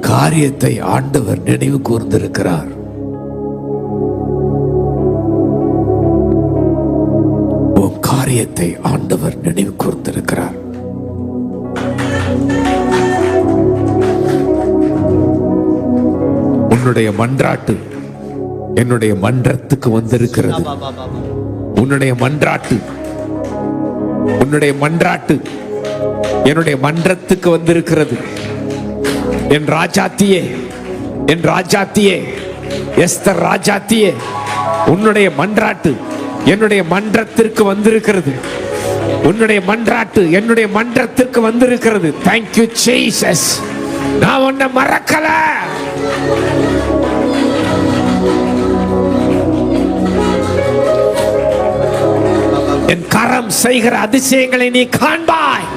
காரியத்தை ஆண்டவர் நினைவு கூர்ந்திருக்கிறார். உன் காரியத்தை ஆண்டவர் நினைவு கூர்ந்திருக்கிறார். உன்னுடைய மன்றாட்டு என்னுடைய மன்றத்துக்கு வந்திருக்கிறது. உன்னுடைய மன்றாட்டு என்னுடைய மன்றத்துக்கு வந்திருக்கிறது. என் ராஜாத்தியே, என் ராஜாத்தியே, எஸ்தர் ராஜாத்தியே, உன்னுடைய மன்றாட்டு என்னுடைய மன்றத்திற்கு வந்திருக்கிறது. உன்னுடைய மன்றாட்டு என்னுடைய மன்றத்திற்கு வந்திருக்கிறது. Thank you Jesus. நான் உன்னை மறக்கல. என் கரம் செய்கிற அதிசயங்களை நீ காண்பாய்.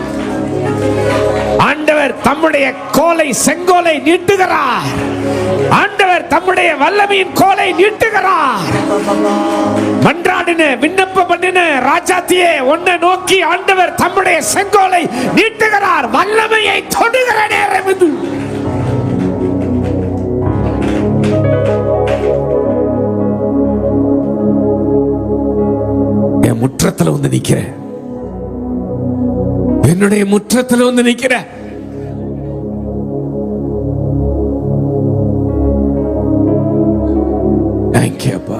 ஆண்டவர் தம்முடைய கோலை செங்கோலை நீட்டுகிறார். ஆண்டவர் தம்முடைய வல்லமையின் கோலை நீட்டுகிறார். மன்றாடின விண்ணப்பம் பண்ணின ராஜாத்தியே, உன்னை நோக்கி ஆண்டவர் தம்முடைய செங்கோலை நீட்டுகிறார். வல்லமையை தொடுகிற நேரம் இது. முற்றத்துல வந்து நிக்கிறேன், என்னுடைய முற்றத்துல வந்து நிக்கிறேன். தேங்க்யூ அப்பா,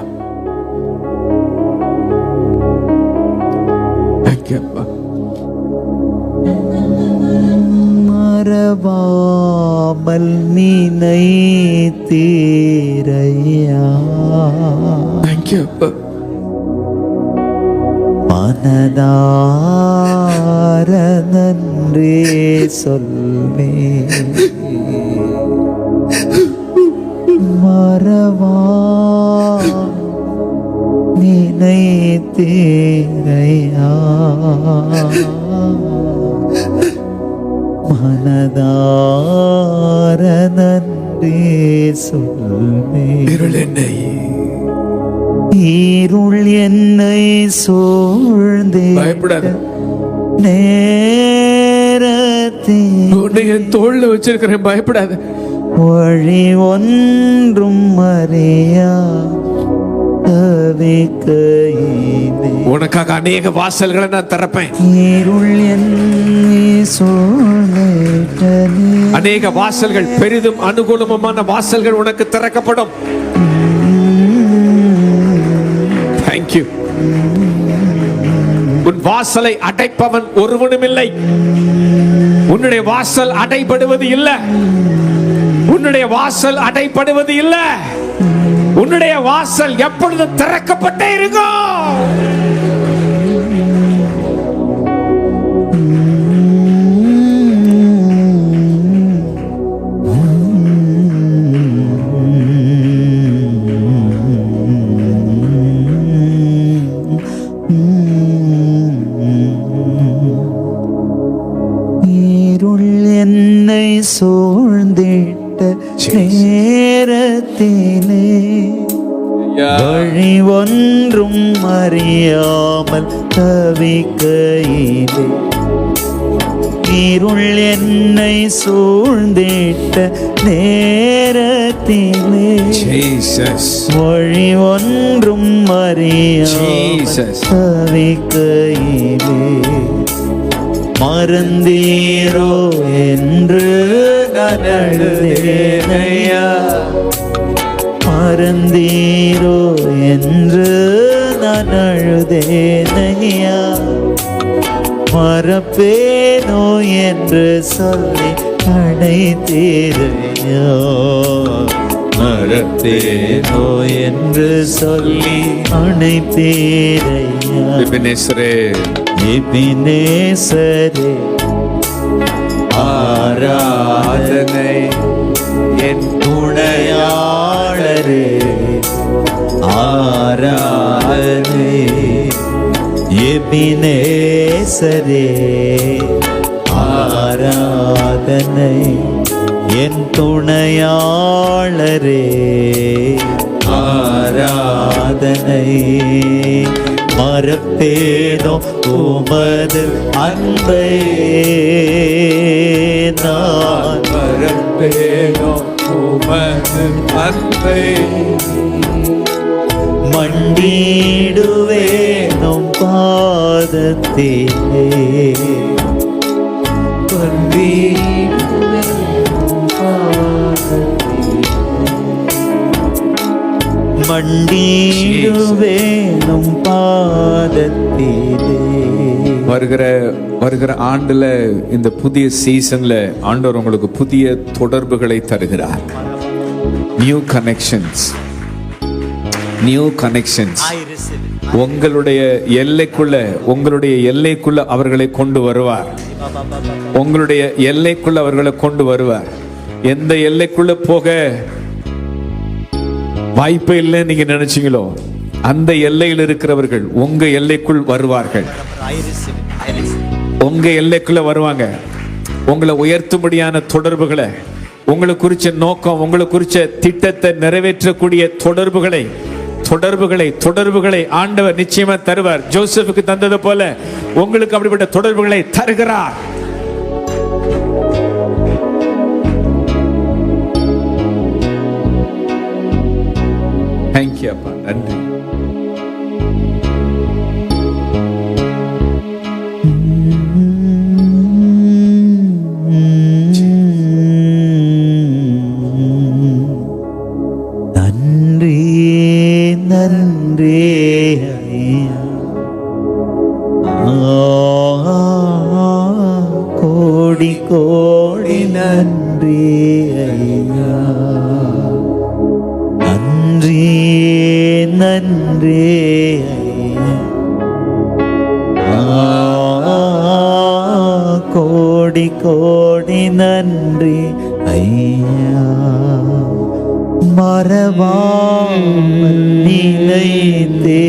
தேங்க்யூ அப்பா. மறவாமல் நினைத்தீரையா, தேங்க்யூ அப்பா. மனதார நன்றி சொல்வே, மறவா நினைத்தீரையா, மனதார நன்றி சொல்வே. இருள் என்னை சூழ்ந்தே பயப்படாத, நேரத்தில் உன்னை என் தோள்ல வச்சிருக்கிறேன், பயப்படாத. வழி ஒன்றும் அறியா தவிக்கையிலே, உனக்காக அநேக வாசல்களை நான் திறப்பேன். இருள் என்னை சூழ்ந்திட்டனே, அநேக வாசல்கள், பெரிதும் அனுகூலமான வாசல்கள் உனக்கு திறக்கப்படும். தேங்க்யூ. உன் வாசலை அடைப்பவன் ஒருவனும் இல்லை. உன்னுடைய வாசல் அடைபடுவது இல்லை, உன்னுடைய வாசல் அடைபடுவது இல்லை. உன்னுடைய வாசல் எப்பொழுதும் திறக்கப்பட்டே இருக்கும். சூழ்ந்திட்ட நேரத்திலே வழி ஒன்றும் அறியாமல் தவிக்கையிலே, இருள் என்னை சூழ்ந்திட்ட நேரத்திலே வழி ஒன்றும் அறியாமல் தவிக்கையிலே, மறந்தீரோ என்று நான் அழுதேனையா, மறந்தீரோ என்று நான் அழுதேனையா, மறப்பேனோ என்று சொல்லி அழைத்தீரையா, மறப்பேனோ என்று சொல்லி அழைத்தீரையா. எபினேசரே, எபினேசரே ஆராதனை, என் துணையாளரே ஆராதனை, எபினேசரே ஆராதனை, என் துணையாளரே ஆராதனை. மறப்பேனோ உமது அன்பை, நான் மறப்பேனோ உமது அன்பை, மண்டிடுவேனும் பாதத்திலே, மண்டிடுவேனும் பாதத்திலே, மண்டிடுவேனும் பாதத்திலே. வருகிற ஆண்டுல, இந்த புதிய சீசன்ல ஆண்டவர் உங்களுக்கு புதிய தொடர்புகளை தருகிறார். New connections, new connections. உங்களுடைய எல்லைக்குள்ள அவர்களை கொண்டு வருவார். உங்களுடைய எல்லைக்குள்ள அவர்களை கொண்டு வருவார். எந்த எல்லைக்குள்ள போக வாய்ப்பே இல்லை நீங்க நினைச்சீங்களோ, அந்த எல்லையில் இருக்கிறவர்கள் உங்க எல்லைக்குள் வருவார்கள். உங்க எல்லைக்குள்ள வருவாங்க. உங்களை உயர்த்தும்படியான தொடர்புகளை, உங்களை குறிச்ச நோக்கம், உங்களை குறிச்ச திட்டத்தை நிறைவேற்றக்கூடிய தொடர்புகளை ஆண்டவர் நிச்சயமா தருவார். ஜோசப்புக்கு தந்தது போல உங்களுக்கு அப்படிப்பட்ட தொடர்புகளை தருகிறார். தேங்க்யூ அப்பா, நன்றி. நன்றி ஐயா, நன்றி நன்றி ஐயா. கோடி கோடி நன்றி ஐயா, மறவாமல் நினைத்தேனையா,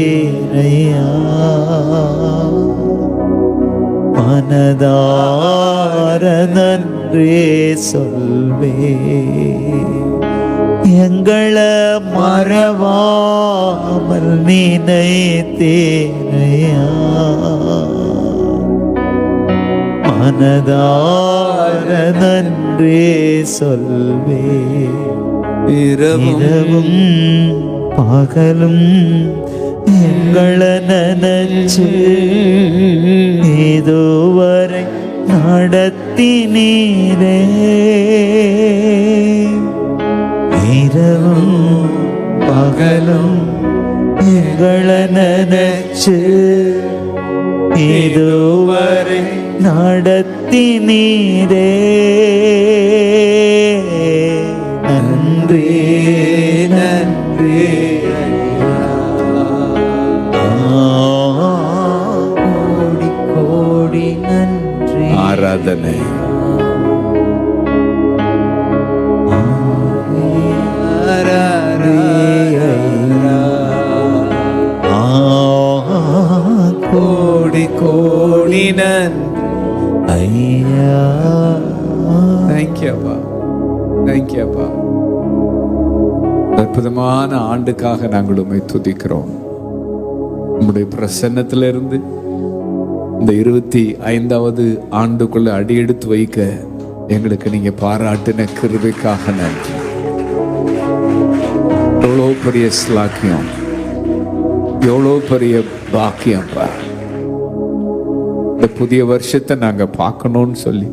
மனதார நன்றி சொல்வே, எங்களை மறவாமல் நினைத்தேனையா, மனதார நன்றி சொல்வே, இரவும் பகலும் எங்களை நினைச்சு இதுவரை நடத்தினீரே, இரவும் பகலும் எங்களை நினைச்சு இதுவரை நடத்தினீரே, நன்றி நன்றி கோடி கோடி நன்றி. ஆராதனை கோடி கோடி நன்றி ஐயா. தேங்க்யூ அப்பா, தேங்க்யூ அப்பா. அற்புதமான ஆண்டுக்காக நாங்கள் உம்மை துதிக்கிறோம். உம்முடைய பிரசன்னத்திலிருந்து இந்த 25வது ஆண்டுக்குள்ள அடியெடுத்து வைக்க எங்களுக்கு நீங்க பாராட்டின கிருபைக்காக நன்றி. எவ்வளோ பெரிய ஸ்லாக்கியம், எவ்வளோ பெரிய பாக்கியம்ப்பா. இந்த புதிய வருஷத்தை நாங்க பார்க்கணும்னு சொல்லி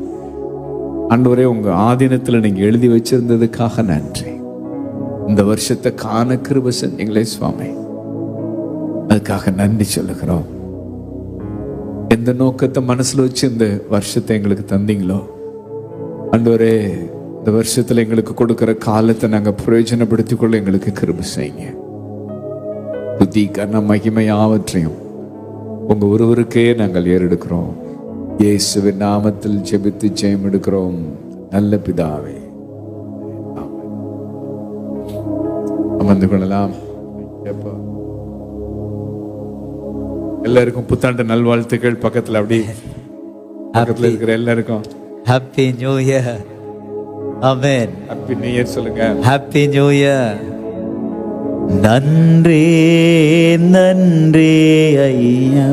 ஆண்டவரே உங்க ஆதீனத்துல நீங்க எழுதி வச்சிருந்ததுக்காக நன்றி. இந்த வருஷத்தை காண கிருபை செஞ்சீங்களே சுவாமி, அதுக்காக நன்றி சொல்லுகிறோம். எந்த நோக்கத்தை மனசுல வச்சு இந்த வருஷத்தை எங்களுக்கு தந்தீங்களோ ஆண்டவரே, இந்த வருஷத்துல எங்களுக்கு கொடுக்கிற காலத்தை நாங்க பிரயோஜனப்படுத்திக் கொள்ள எங்களுக்கு கிருபை செய்யுங்க. புத்தி கன மகிமை யாவற்றையும் உங்க ஒருவருக்கே நாங்கள் ஏறெடுக்கிறோம். இயேசுவின் நாமத்தில் ஜெபித்து ஜெயம் எடுக்கிறோம் நல்ல பிதாவே. அமர்ந்து கொள்ளலாம். எல்லாருக்கும் புத்தாண்டு நல்வாழ்த்துக்கள். பக்கத்துல அப்படி பக்கத்துல இருக்கிற எல்லாருக்கும் ஹாப்பி நியூ இயர். ஆமென். ஹாப்பி நியூ இயர் சொல்லுங்க. Happy new year. நன்றி நன்றி ஐயா,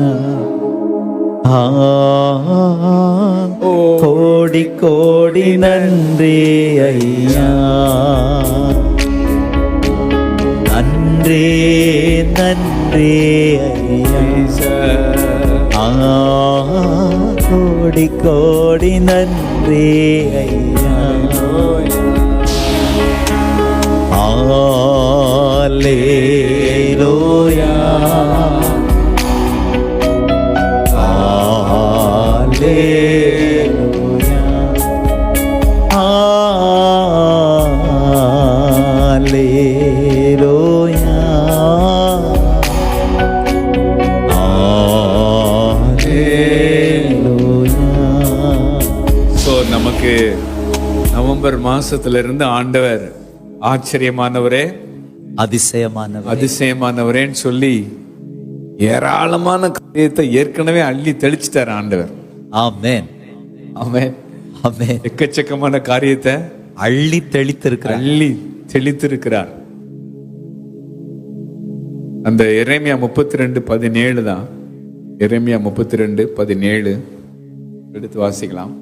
கோடி கோடி நன்றி ஐயா, நன்றி நன்றி ஐயா, கோடி கோடி நன்றி ஐயா. Hallelujah, Hallelujah, Hallelujah, Hallelujah. So நமக்கு நவம்பர் மாசத்துல இருந்து ஆண்டவர் ஆச்சரியமானவரே, அதிசயமானவரே, அதிசயமானவரேன்னு சொல்லி ஏராளமான காரியத்தை ஏற்கனவே அள்ளி தெளிச்சிட்டார் ஆண்டவர். ஆமென், ஆமென், ஆமென். எக்கச்சக்கமான காரியத்தை அள்ளி தெளித்திருக்கிறார், அள்ளி தெளித்திருக்கிறார். அந்த எரேமியா 32:17 தான். எரேமியா 32:17 எடுத்து வாசிக்கலாம்.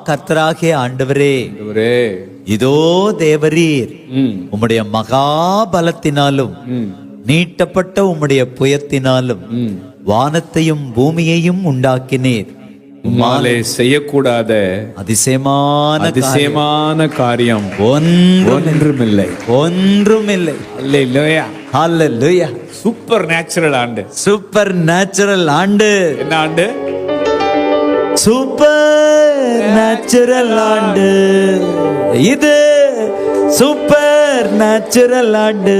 கர்த்தராகிய ஆண்டவரே, இதோ தேவரீர் உம்முடைய மகாபலத்தினாலும் நீட்டப்பட்ட உம்முடைய புயத்தினாலும் வானத்தையும் பூமியையும் உண்டாக்கினீர். உம்மாலே செய்யக்கூடாத அதிசயமான காரியம் ஒன்றுமில்லை, ஒன்றுமில்லை. அல்லேலூயா, ஹalleluya. சூப்பர் நேச்சுரல் ஆண்டு. சூப்பர் நேச்சுரல் ஆண்டு. என்ன ஆண்டு? சூப்பர் நேச்சுரல் ஆண்டு. இது சூப்பர் நேச்சுரல் ஆண்டு.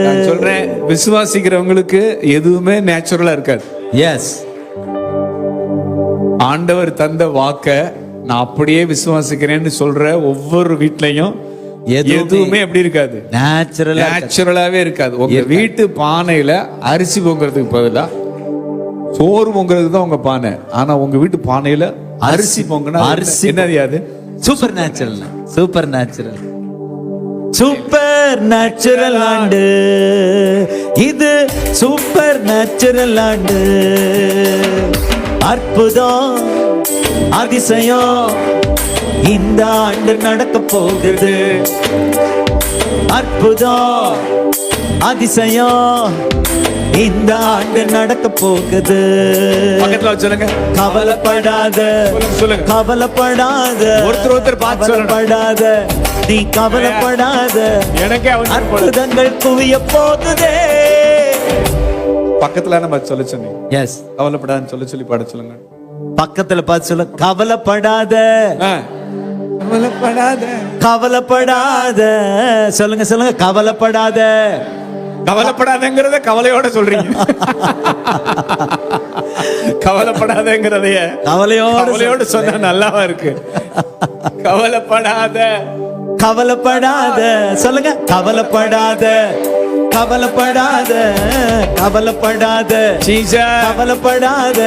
நான் சொல்றேன், விசுவாசிக்கிறவங்களுக்கு எதுவுமே நேச்சுரலா இருக்காது. எஸ். ஆண்டவர் தந்த வாக்க நான் அப்படியே விசுவாசிக்கிறேன்னு சொல்ற ஒவ்வொரு வீட்லயும் எதுவுமே எப்படி இருக்காது? நேச்சுரலாவே இருக்காது. உங்க வீட்டு பானையில அரிசி பொங்குறதுக்கு பதிலா சோறு பொங்குறதுக்கு தான் உங்க பானை. ஆனா உங்க வீட்டு பானையில அரிசி பொங்குனா அரிசி என்னது? அது super natural. Super natural. Super natural ஆண்டு. இது சூப்பர் நேச்சுரல் ஆண்டு. அற்புதம் அதிசயம் இந்த ஆண்டு நடக்க போகுது. அற்புதம் அதிசயம் இந்த ஆண்டு நடக்க போகுது. பக்கத்துல சொல்லுங்க, கவலைப்படாத. சொல்லுங்க, கவலைப்படாத. ஒருத்தர் பார்த்து கவலைப்படாத. நீ கவலைப்படாத. எனக்கே அற்புதங்கள் குவிய போகுதே. பக்கத்துல நம்ம சொல்ல சொன்னீங்க. எஸ். கவலைப்படாத சொல்லி பாட சொல்லுங்க. பக்கத்துல பார்த்து சொல்ல, கவலைப்படாத. கவலைப்படாத. கவலைப்படாத. சொல்லுங்க சொல்லுங்க, கவலைப்படாத. கவலைப்படாதங்கிறத கவலையோட சொல்றீங்க. கவலைப்படாதங்கிறதைய கவலையோட சொன்னா நல்லாவா இருக்கு? கவலைப்படாத. கவலைப்படாத. சொல்லுங்க, கவலைப்படாத. கவலைப்படாத. கவலைப்படாத. கவலைப்படாத.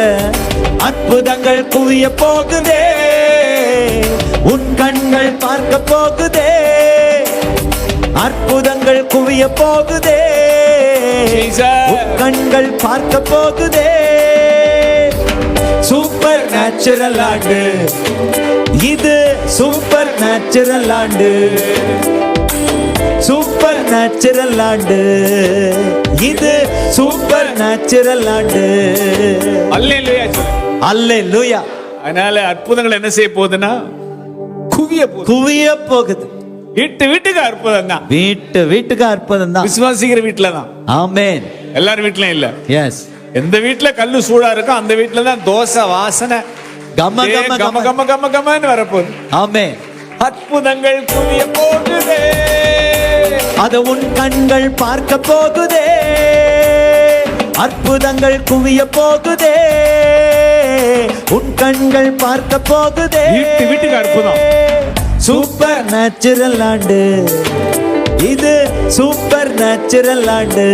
அற்புதங்கள் குவிய போகுதே. உன் கண்கள் பார்க்க போகுதே. அற்புதங்கள் குவிய போகுதே. உன் கண்கள் பார்க்க போகுதே. சூப்பர் நேச்சுரல் ஆண்டு. இது சூப்பர் நேச்சுரல் ஆண்டு. சூப்பர் நேச்சுரல் ஆண்டு. இது சூப்பர் நேச்சுரல் ஆண்டு. அல்லேலூயா. அல்லேலூயா. அதனால அற்புதங்கள் என்ன செய்ய போகுதுன்னா குவிய போகுது. வீட்டுக்கு அற்புதம் தான். வீட்டுக்கு அற்புதம் தான். விசுவாசிக்கிற வீட்டுல தான். ஆமென். எல்லாரும் வீட்லயும் இல்ல. எஸ். எந்த வீட்டுல கல்லு சூடா இருக்கோ அந்த வீட்டுல தான் தோசை வாசனை கம கம கம கம கம கமன்னு வரப்போகுது. ஆமென். அற்புதங்கள் குவிய போகுதே. அது உன் கண்கள் பார்க்க போகுதே. அற்புதங்கள் குவிய போகுதே. உன் கண்கள் பார்க்க போகுதே. வீட்டுக்கு அற்புதம். சூப்பர் நேச்சுரல் ஆண்டு. இது சூப்பர் நேச்சுரல் ஆண்டு.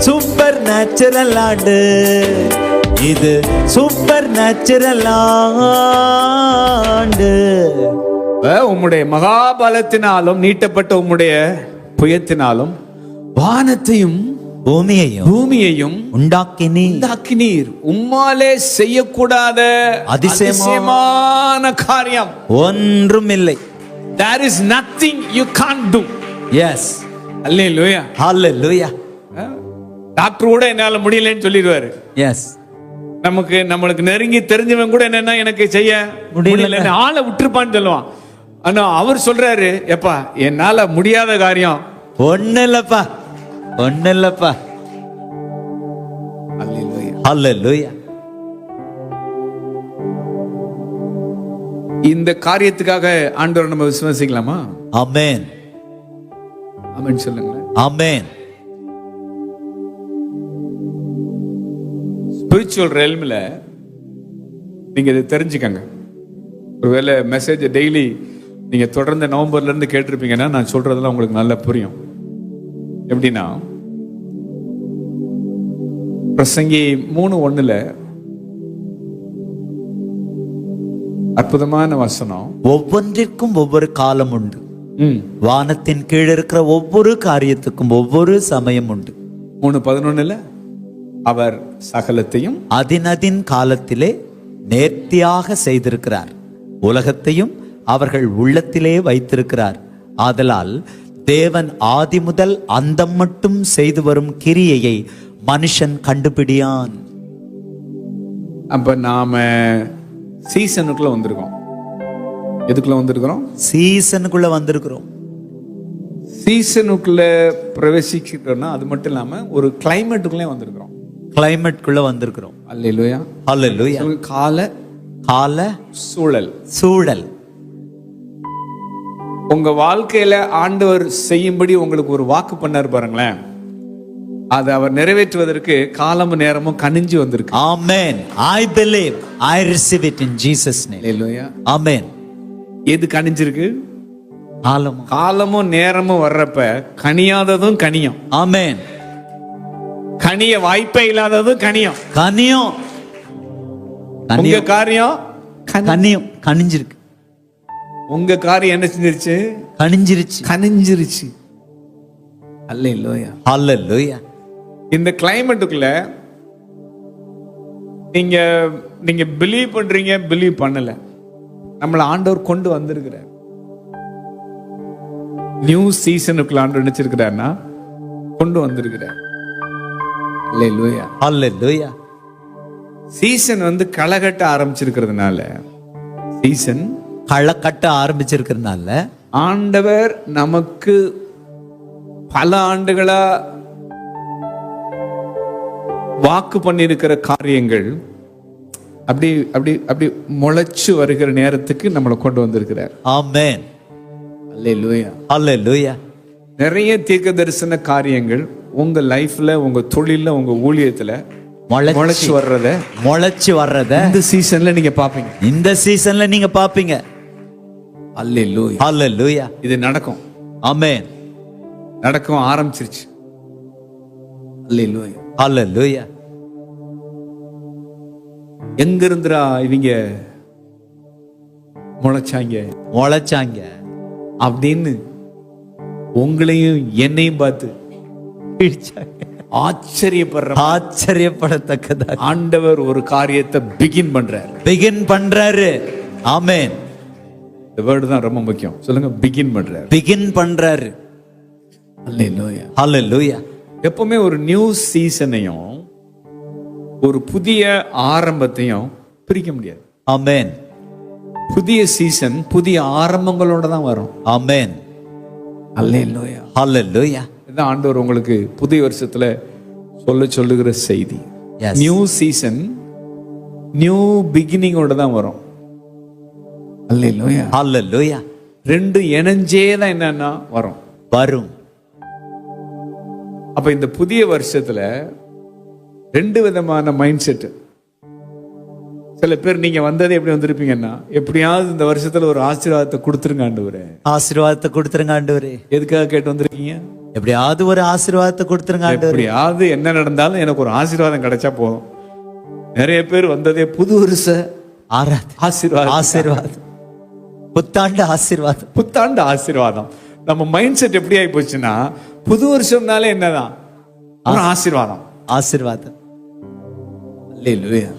சூப்பர் நேச்சுரல் ஆண்டு. இது சூப்பர் நேச்சுரல் ஆண்டு. உம்முடைய மகாபலத்தினாலும் நீட்டப்பட்ட உம்முடைய புயத்தினாலும் வானத்தையும் பூமியையும் உண்டாக்கினீர். உம்மாலே செய்யக்கூடாத அதிசயமான காரியம் ஒன்றும் இல்லை. There is nothing you can't do. Yes. Hallelujah. Hallelujah. Doctor கூட என்னால முடியலன்னு சொல்லிடுவாரு. எஸ். நம்மளுக்கு நெருங்கி தெரிஞ்சவன் கூட என்னன்னா எனக்கு செய்ய முடியல ஆளை விட்டுருப்பான்னு சொல்லுவான். ஆனா அவர் சொல்றாரு, எப்பா என்னால முடியாத காரியம் ஒண்ணு இல்லப்பா. ஹல்லேலூயா. இந்த காரியத்துக்காக ஆண்டவரை நம்ம விசுவாசிக்கலாமா? ஆமென். ஆமென் சொல்லுங்க. ஆமென். ஸ்பிரிச்சுவல் ரெல்ம்ல நீங்க இதை தெரிஞ்சுக்கங்க. ஒருவேளை மெசேஜ் டெய்லி நீங்க தொடர்ந்து நவம்பர்ல இருந்து கேட்டிருப்பீங்கன்னா நான் சொல்றதெல்லாம் உங்களுக்கு நல்லா புரியும். எப்படின்னா, பிரசங்கி 3:1 அற்புதமான வசனம். ஒவ்வொன்றிற்கும் ஒவ்வொரு காலம் உண்டு. வானத்தின் கீழ் இருக்கிற ஒவ்வொரு காரியத்துக்கும் ஒவ்வொரு சமயம் உண்டு. 3:11 அவர் சகலத்தையும் அதின் காலத்திலே நேர்த்தியாக செய்திருக்கிறார். உலகத்தையும் அவர்கள் உள்ளத்திலே வைத்திருக்கிறார். ஆதலால் தேவன் ஆதி முதல் அந்தம் மட்டும் செய்து வரும் கிரியையை மனுஷன் கண்டுபிடியான். அப்ப நாம சீசனுக்குள்ள வந்திருக்கோம். எதுக்குள்ள வந்திருக்கிறோம்? சீசனுக்குள்ள வந்திருக்கிறோம். சீசனுக்குள்ள பிரவேசிக்கிறோம்னா அது மட்டும் இல்லாம ஒரு கிளைமேட்டுக்குள்ளே வந்திருக்கிறோம். கிளைமேட்குள்ள வந்திருக்கிறோம். அல்லேலூயா. ஹalleluya. கால சூழல் உங்க வாழ்க்கையில ஆண்டவர் செய்யும்படி உங்களுக்கு ஒரு வாக்கு பண்ணார் பாருங்களேன், அதை அவர் நிறைவேற்றுவதற்கு காலமும் நேரமும் கனிஞ்சு வந்திருக்கு. ஆமென். I believe, I receive it in Jesus name. அல்லேலூயா. ஆமென். எது கனிஞ்சிருக்கு? காலமும் காலமும் நேரமும் வர்றப்ப கனியாததும் கனியும். ஆமென். கனிய வாய்ப்பே இல்லாததும் கனியும். கனியும் உங்க காரியம் கனியும் கனிஞ்சிருக்கு. உங்க காரியம் என்ன செஞ்சிருச்சு? கனிஞ்சிருச்சு. அல்லேலூயா. ஹalleluya. இந்த கிளைமேட்டுக்குள்ள நீங்க பிலீவ் பண்றீங்க, பிலீவ் பண்ணல, நம்மள ஆண்டவர் கொண்டு வந்திருக்கிறார். நியூ சீசனுக்குள்ள ஆண்டவர் நினைச்சிருக்கிறார்னா கொண்டு வந்திருக்கிறார். அல்லேலூயா. ஹalleluya. சீசன் வந்து களகட்ட ஆரம்பிச்சிருக்கிறதுனால, சீசன் களக்கட்ட ஆரம்பிச்சிருக்கிறதுனால ஆண்டவர் நமக்கு பல ஆண்டுகளா வாக்கு பண்ணியிருக்கிற காரியங்கள் அப்படி அப்படி அப்படி முளைச்சு வருகிற நேரத்துக்கு நம்மளை கொண்டு வந்திருக்கிறார். ஆமென். அல்லேலூயா. ஹalleluya. நிறைய தீர்க்க தரிசன காரியங்கள் உங்க லைஃப்ல, உங்க தொழில்ல, உங்க ஊழியத்துல முளைச்சு வர்றத இந்த சீசன்ல நீங்க பாப்பீங்க. இந்த சீசன்ல நீங்க பாப்பீங்க. அல்லேலூயா. ஹalleluya. இது நடக்கும். ஆமென். நடக்கும், ஆரம்பிச்சிருச்சு. அல்லேலூயா. ஹalleluya. எங்க இருந்துடா இவங்க முளைச்சாங்க அப்படின்னு உங்களையும் என்னையும் பார்த்து ஆச்சரியப்படத்தக்கதா ஆண்டவர் ஒரு காரியத்தை பிகின் பண்றாரு. ஆமென். இந்த வேர்டு தான் ரொம்ப முக்கியம். சொல்லுங்க, பிகின் பண்றாரு. அல்லேலூயா. ஹalleluya. எப்பவுமே ஒரு நியூ சீசனையும் ஒரு புதிய ஆரம்பத்தையும் பிரிக்க முடியாது. ஆமென். புதிய சீசன் புதிய ஆரம்பங்களோட தான் வரும். ஆமென். அல்லேலூயா. ஹalleluya. இதான் ஆண்டவர் உங்களுக்கு புதிய வருஷத்துல சொல்லுகிற செய்தி. நியூ சீசன் நியூ பிகினிங்கோட தான் வரும். அல்லேலூயா. ஹalleluya. ரெண்டு இணைஞ்சே தான் என்னன்னா வரும். அப்ப இந்த புதிய வருஷத்துல ரெண்டு விதமான மைண்ட் செட். சில பேர் நீங்க வந்தது எப்படி வந்திருப்பீங்கன்னா, எப்படியாவது இந்த வருஷத்துல ஒரு ஆசீர்வாதத்தை கொடுத்துருங்க ஆண்டவரே. எதுக்காக கேட்டு வந்திருக்கீங்க? எப்படியாவது ஒரு ஆசீர்வாதத்தை கொடுத்துருங்க ஆண்டவரே. எப்படியாவது என்ன நடந்தாலும் எனக்கு ஒரு ஆசீர்வாதம் கிடைச்சா போதும். நிறைய பேர் வந்ததே புது வருஷ ஆசீர்வாதம், புத்தாண்டு ஆசீர்வாதம். நம்ம மைண்ட் செட் எப்படி ஆகி போச்சுன்னா, புது வருஷம்னாலே என்னதான் ஒரு ஆசீர்வாதம்.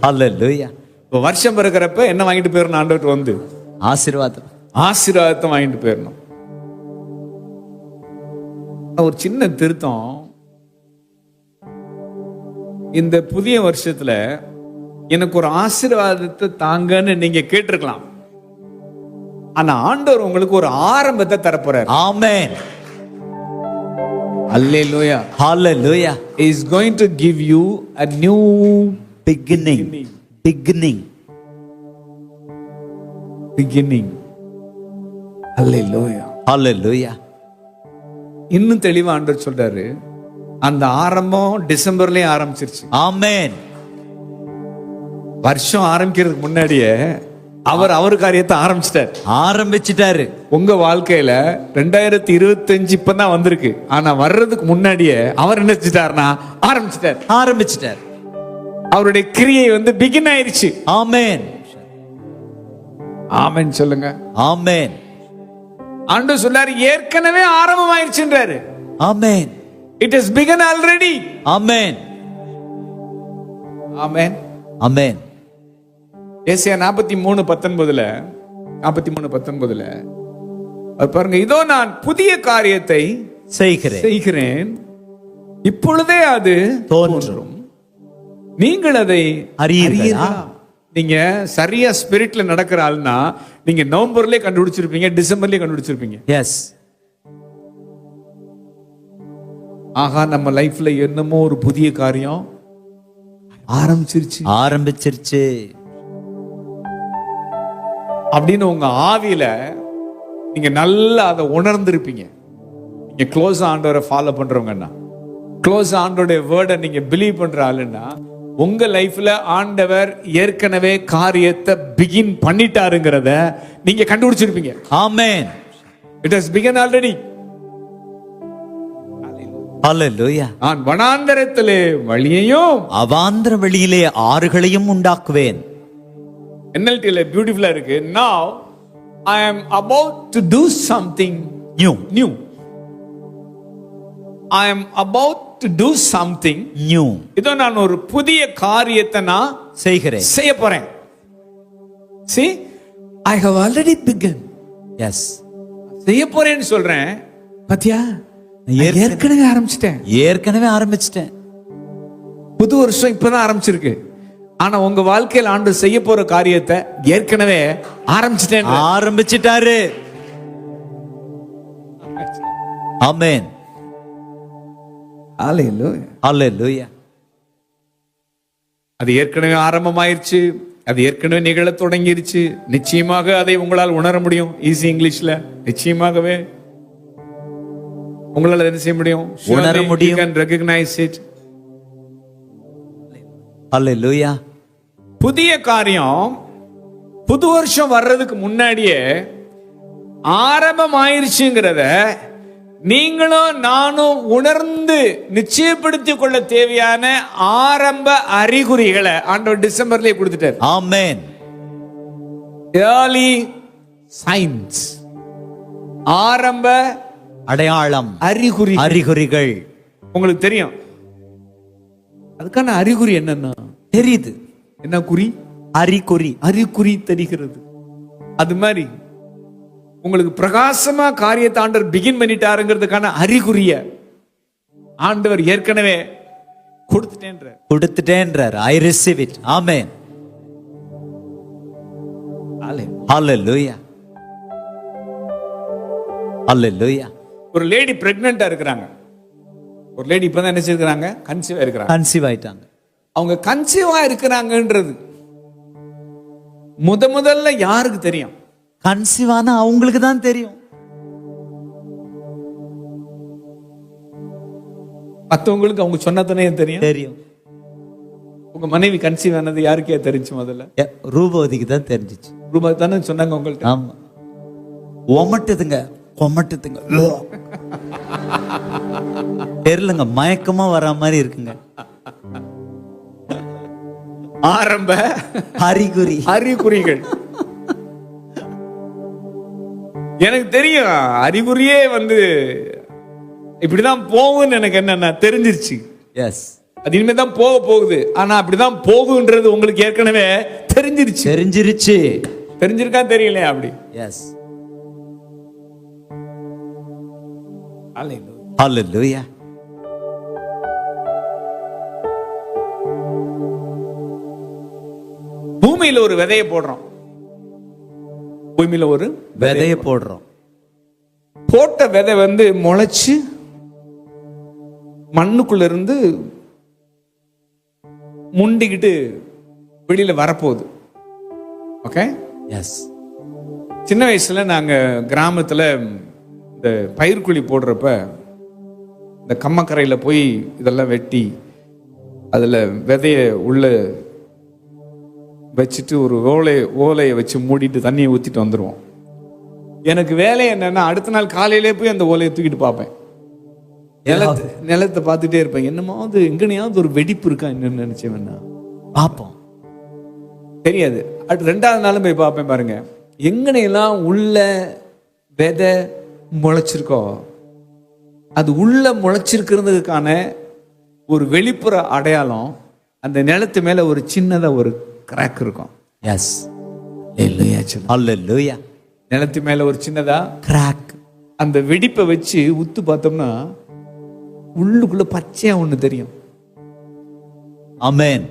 ஹalleluya. இப்போ வருஷம் பிறக்கிறப்ப என்ன வாங்கிட்டு போயிடணும்? ஆண்டவர்கிட்ட வந்து ஆசீர்வாதத்தை வாங்கிட்டு போயிடணும். ஒரு சின்ன திருத்தம், இந்த புதிய வருஷத்துல எனக்கு ஒரு ஆசீர்வாதத்தை தாங்கன்னு நீங்க கேட்டிருக்கலாம். ஆனா ஆண்டவர் உங்களுக்கு ஒரு ஆரம்பத்தை தரப்போறார். ஆமென். அல்லேலூயா. ஹalleluya. He is going to give you a new beginning. அல்லேலூயா. ஹalleluya. இன்னும் தெளிவா ஆண்டவர் சொல்றாரு, அந்த ஆரம்பம் டிசம்பர்லயே ஆரம்பிச்சிருச்சு. ஆமென். வருஷம் ஆரம்பிக்கிறதுக்கு முன்னாடியே அவர் காரியத்தை ஆரம்பிச்சிட்டாரு. உங்க வாழ்க்கையில 2025 இப்பதான் வந்திருக்கு. ஆனா வர்றதுக்கு முன்னாடியே அவர் என்ன செஞ்சிட்டாருன்னா ஆரம்பிச்சிட்டார். அவருடைய கிரியை வந்து பிகின் ஆயிருச்சு. ஆமென். ஆமென் சொல்லுங்க. ஆமென். ஆண்டவர் சொல்லாரு, ஏற்கனவே ஆரம்பம் ஆயிருச்சுன்றாரு. ஆமென். It has begun already. ஆமென். ஆமென். ஆமென். ஏசாயா 43:19 பாருங்க, இதோ நான் புதிய காரியத்தை செய்கிறேன், இப்பொழுதே அது தோன்றும், நீங்கள் அதை அறியீர்களா? நீங்க சரியா ஸ்பிரிட்ல நடக்கிற ஆள்னா நீங்க நவம்பர்லயே கண்டுபிடிச்சிருப்பீங்க, டிசம்பர்லயே கண்டுபிடிச்சிருப்பீங்க. எஸ். ஆகா நம்ம லைஃப்ல என்னமோ ஒரு புதிய காரியம் ஆரம்பிச்சிருச்சு அப்படின்னு உங்க ஆவியில நீங்க நல்லா அதை உணர்ந்திருப்பீங்க. நீங்க க்ளோஸ் ஆண்டவரை ஃபாலோ பண்றவங்கன்னா, க்ளோஸ் ஆண்டோடைய வேர்டை நீங்க பிலீவ் பண்ற ஆளுன்னா, உங்க லைஃப்ல ஆண்டவர் ஏற்கனவே காரியத்தை பிகின் பண்ணிட்டாருங்கிறத நீங்க கண்டுபிடிச்சிருப்பீங்க. Amen. It has begun already. ஹalleluya. நான் வனாந்தரத்திலே வழியையும் அவாந்தர வெளியிலே ஆறுகளையும் உண்டாக்குவேன். NLTல பியூட்டிஃபுல்லா இருக்கு. Now I am about to do something new. I am about to do something new. இதோ நான் ஒரு புதிய காரியத்தை நான் செய்ய போறேன். See, I have already begun. Yes. செய்ய போறேன்னு சொல்றேன். பாத்தியா, ஏற்கனவே ஆரம்பிச்சிட்டேன். புது வருஷம் இப்பதான் ஆரம்பிச்சிருக்கு. ஆனா உங்க வாழ்க்கையில் ஆண்டு செய்ய போற காரியத்தை ஏற்கனவே ஆரம்பிச்சிட்டாரு. ஆமென். ஹalleluya. அது ஏற்கனவே ஆரம்பமாயிருச்சு. அது ஏற்கனவே நிகழ தொடங்கிருச்சு. நிச்சயமாக அதை உங்களால் உணர முடியும். ஈஸி இங்கிலீஷ்ல நிச்சயமாகவே உங்களால் என்ன செய்ய முடியும்? உணர முடியும். You can recognize it. ஹalleluya. புதிய காரியம் புது வருஷம் வர்றதுக்கு முன்னாடியே ஆரம்பமாயிருச்சுங்கிறத நீங்களும் நானும் உணர்ந்து நிச்சயப்படுத்திக் கொள்ள தேவையான ஆரம்ப அறிகுறிகளை ஆண்டவர் டிசம்பர்லயே கொடுத்துட்டார். ஆமென். early signs, ஆரம்ப அடையாளம், அறிகுறிகள். உங்களுக்கு தெரியும் அதுக்கான அறிகுறி என்னன்னா தெரியுது. என்ன குறி? அறிகுறி தெரிகிறது. அது மாதிரி உங்களுக்கு பிரகாசமா காரியத்தை ஆண்டவர் பிகின் பண்ணிட்டாருங்கிறதுக்கான அறிகுறிய ஆண்டவர் ஏற்கனவே கொடுத்துட்டேன்றார். I receive it. ஆமென். ஹalleluya. ஹalleluya. ஒரு லேடி பிரெக்னன்ட்டா இருக்கிறாங்க. ஒரு லேடி இப்பதான் என்ன செய்யறாங்க? கன்சீவ் ஆயிட்டாங்க. அவங்க கன்சீவா இருக்கிறாங்கன்றது முதல்ல யாருக்கு தெரியும்? கன்சீவான அவங்களுக்கு தான் தெரியும். மற்றவங்களுக்கு அவங்க சொன்னதுனே தெரியும். உங்க மனைவி கன்சீவ் ஆனது யாருக்கே தெரிஞ்சு? முதல்ல ரூபவதிக்கு தான் தெரிஞ்சிச்சு. ரூபா தானே சொன்னாங்க உங்கள்ட்ட. ஆமா. கொமட்டுதுங்க தெரியலங்க, மயக்கமா வர மாதிரி இருக்குங்க. ஆரம்ப அறிகுறிகள் எனக்கு தெரியும். அறிகுறியே இப்படிதான் போகும்னு எனக்கு என்னன்னா தெரிஞ்சிருச்சு. எஸ், அது இனிமே தான் போகுது. ஆனா அப்படிதான் போகுன்றது உங்களுக்கு ஏற்கனவே தெரிஞ்சிருக்கா தெரியல அப்படி. எஸ். ஹalleluya. பூமியில ஒரு விதையை போடுறோம். போட்ட விதை முளைச்சு மண்ணுக்குள்ள இருந்து முண்டிக்கிட்டு வெளியில வரப்போகுது. ஓகே. எஸ். சின்ன வயசுல நாங்க கிராமத்துல இந்த பயிர்க்குழி போடுறப்ப இந்த கம்மக்கரையில போய் இதெல்லாம் வெட்டி அதுல விதைய உள்ள வச்சுட்டு ஒரு ஓலையை வச்சு மூடிட்டு தண்ணியை ஊத்திட்டு வந்துருவோம். எனக்கு வேலை என்னன்னா அடுத்த நாள் காலையிலே போய் அந்த ஓலையை தூக்கிட்டு பார்ப்பேன். நிலத்தை பார்த்துட்டே இருப்பேன். என்னமாவது எங்கனையாவது ஒரு வெடிப்பு இருக்கா என்னன்னு நினைச்சேன்னா பார்ப்போம். தெரியாது. அடுத்து 2வது நாளும் போய் பார்ப்பேன். பாருங்க, எங்கனையெல்லாம் உள்ள விதை முளைச்சிருக்கோ அது உள்ள முளைச்சிருக்கிறதுக்கான ஒரு வெளிப்புற அடையாளம் அந்த நிலத்து மேல ஒரு சின்னதா ஒரு கிராக் இருக்கும். எஸ். ஹalleluya. நிலத்து மேல ஒரு சின்னதா கிராக். அந்த வெடிப்பை வச்சு உத்து பார்த்தோம்னா உள்ளுக்குள்ள பச்சையா ஒண்ணு தெரியும். ஆமென்.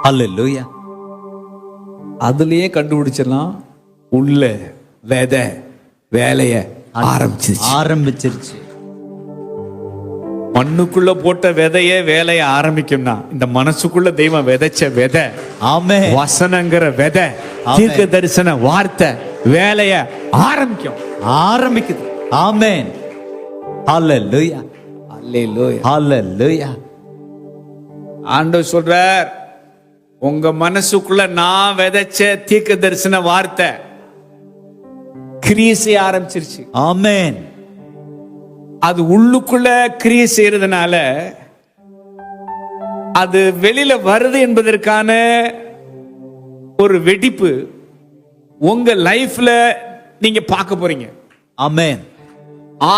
ஹalleluya. அதுலயே கண்டுபிடிச்சிடலாம் உள்ள வேலைய ஆரம்பிச்சிருச்சு. மண்ணுக்குள்ள போட்ட விதைய வேலைய ஆரம்பிக்கும்னா இந்த மனசுக்குள்ள தெய்வம் விதைச்ச விதை, ஆமென், வசனங்கிற விதை, தீர்க்க தரிசன வார்த்தை வேலைய ஆரம்பிக்குது. ஆமென். ஹalleluya, அல்லேலூயா. ஹalleluya. ஆண்டவர் சொல்றார், உங்க மனசுக்குள்ள நான் விதைச்ச தீர்க்க தரிசன வார்த்தை கிரியை செய்ய ஆரம்பிச்சிருச்சு. ஆமென். அது உள்ளுக்குள்ள கிரியை செய்யறதுனால அது வெளியில வருது என்பதற்கான ஒரு வெடிப்பு உங்க லைஃப்ல நீங்க பார்க்க போறீங்க. ஆமென்.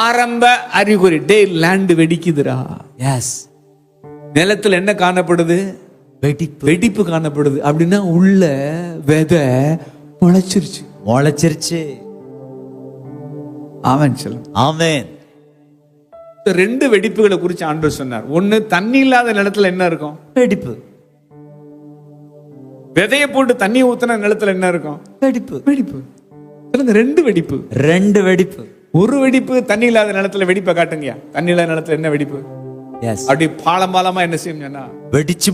ஆரம்ப அறிகுறி, டே லேண்ட் வெடிக்குதுடா. எஸ். நிலத்துல என்ன காணப்படுது? வெடிப்பு காணப்படுது. அப்படின்னா உள்ள விதை முளைச்சிருச்சு. ஆமென் சொல்லுங்க. ஆமென். ரெண்டு வெடிப்புகளை குறித்து ஆண்டவர் சொன்னார். ஒண்ணு, தண்ணி இல்லாத நிலத்துல என்ன இருக்கும்? வெடிப்பு. விதைய போட்டு தண்ணி ஊத்துன நிலத்துல என்ன இருக்கும்? வெடிப்பு. ரெண்டு வெடிப்பு. ஒரு வெடிப்பு தண்ணி இல்லாத நிலத்துல வெடிப்பை காட்டுங்க. தண்ணி இல்லாத நிலத்துல என்ன வெடிப்பு? அப்படி பாலமா என்ன செய்யும்? வெடிச்சு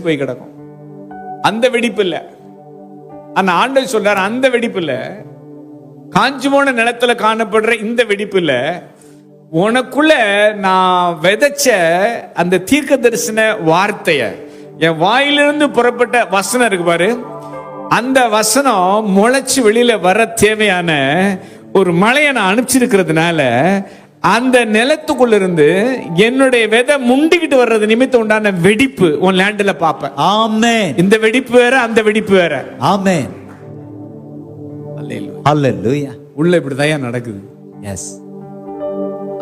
போய் கிடக்கும். அந்த வெடிப்பு இல்ல. அந்த ஆண்டவர் சொல்றாரு, அந்த வெடிப்பு இல்ல, காஞ்சு போன நிலத்துல காணப்படுற இந்த வெடிப்பு இல்ல, உனக்குள்ள நான் விதைச்ச அந்த தீர்க்க தரிசன வார்த்தைய, என் வாயிலிருந்து புறப்பட்ட வசனம் இருக்கு பாரு, அந்த வசனம் முளைச்சு வெளியில வர தேவையான ஒரு மழையை நான் அனுப்பிச்சிருக்கிறதுனால அந்த நிலத்துக்குள்ள இருந்து என்னுடைய விதை முண்டிக்கிட்டு வர்றது நிமித்தம் உண்டான வெடிப்பு உன் லேண்ட்ல பாப்பேன். ஆமென். இந்த வெடிப்பு வேற, அந்த வெடிப்பு வேற. ஆமென். ஹalleluya. உள்ள இப்படிதான் நடக்குது. எஸ்.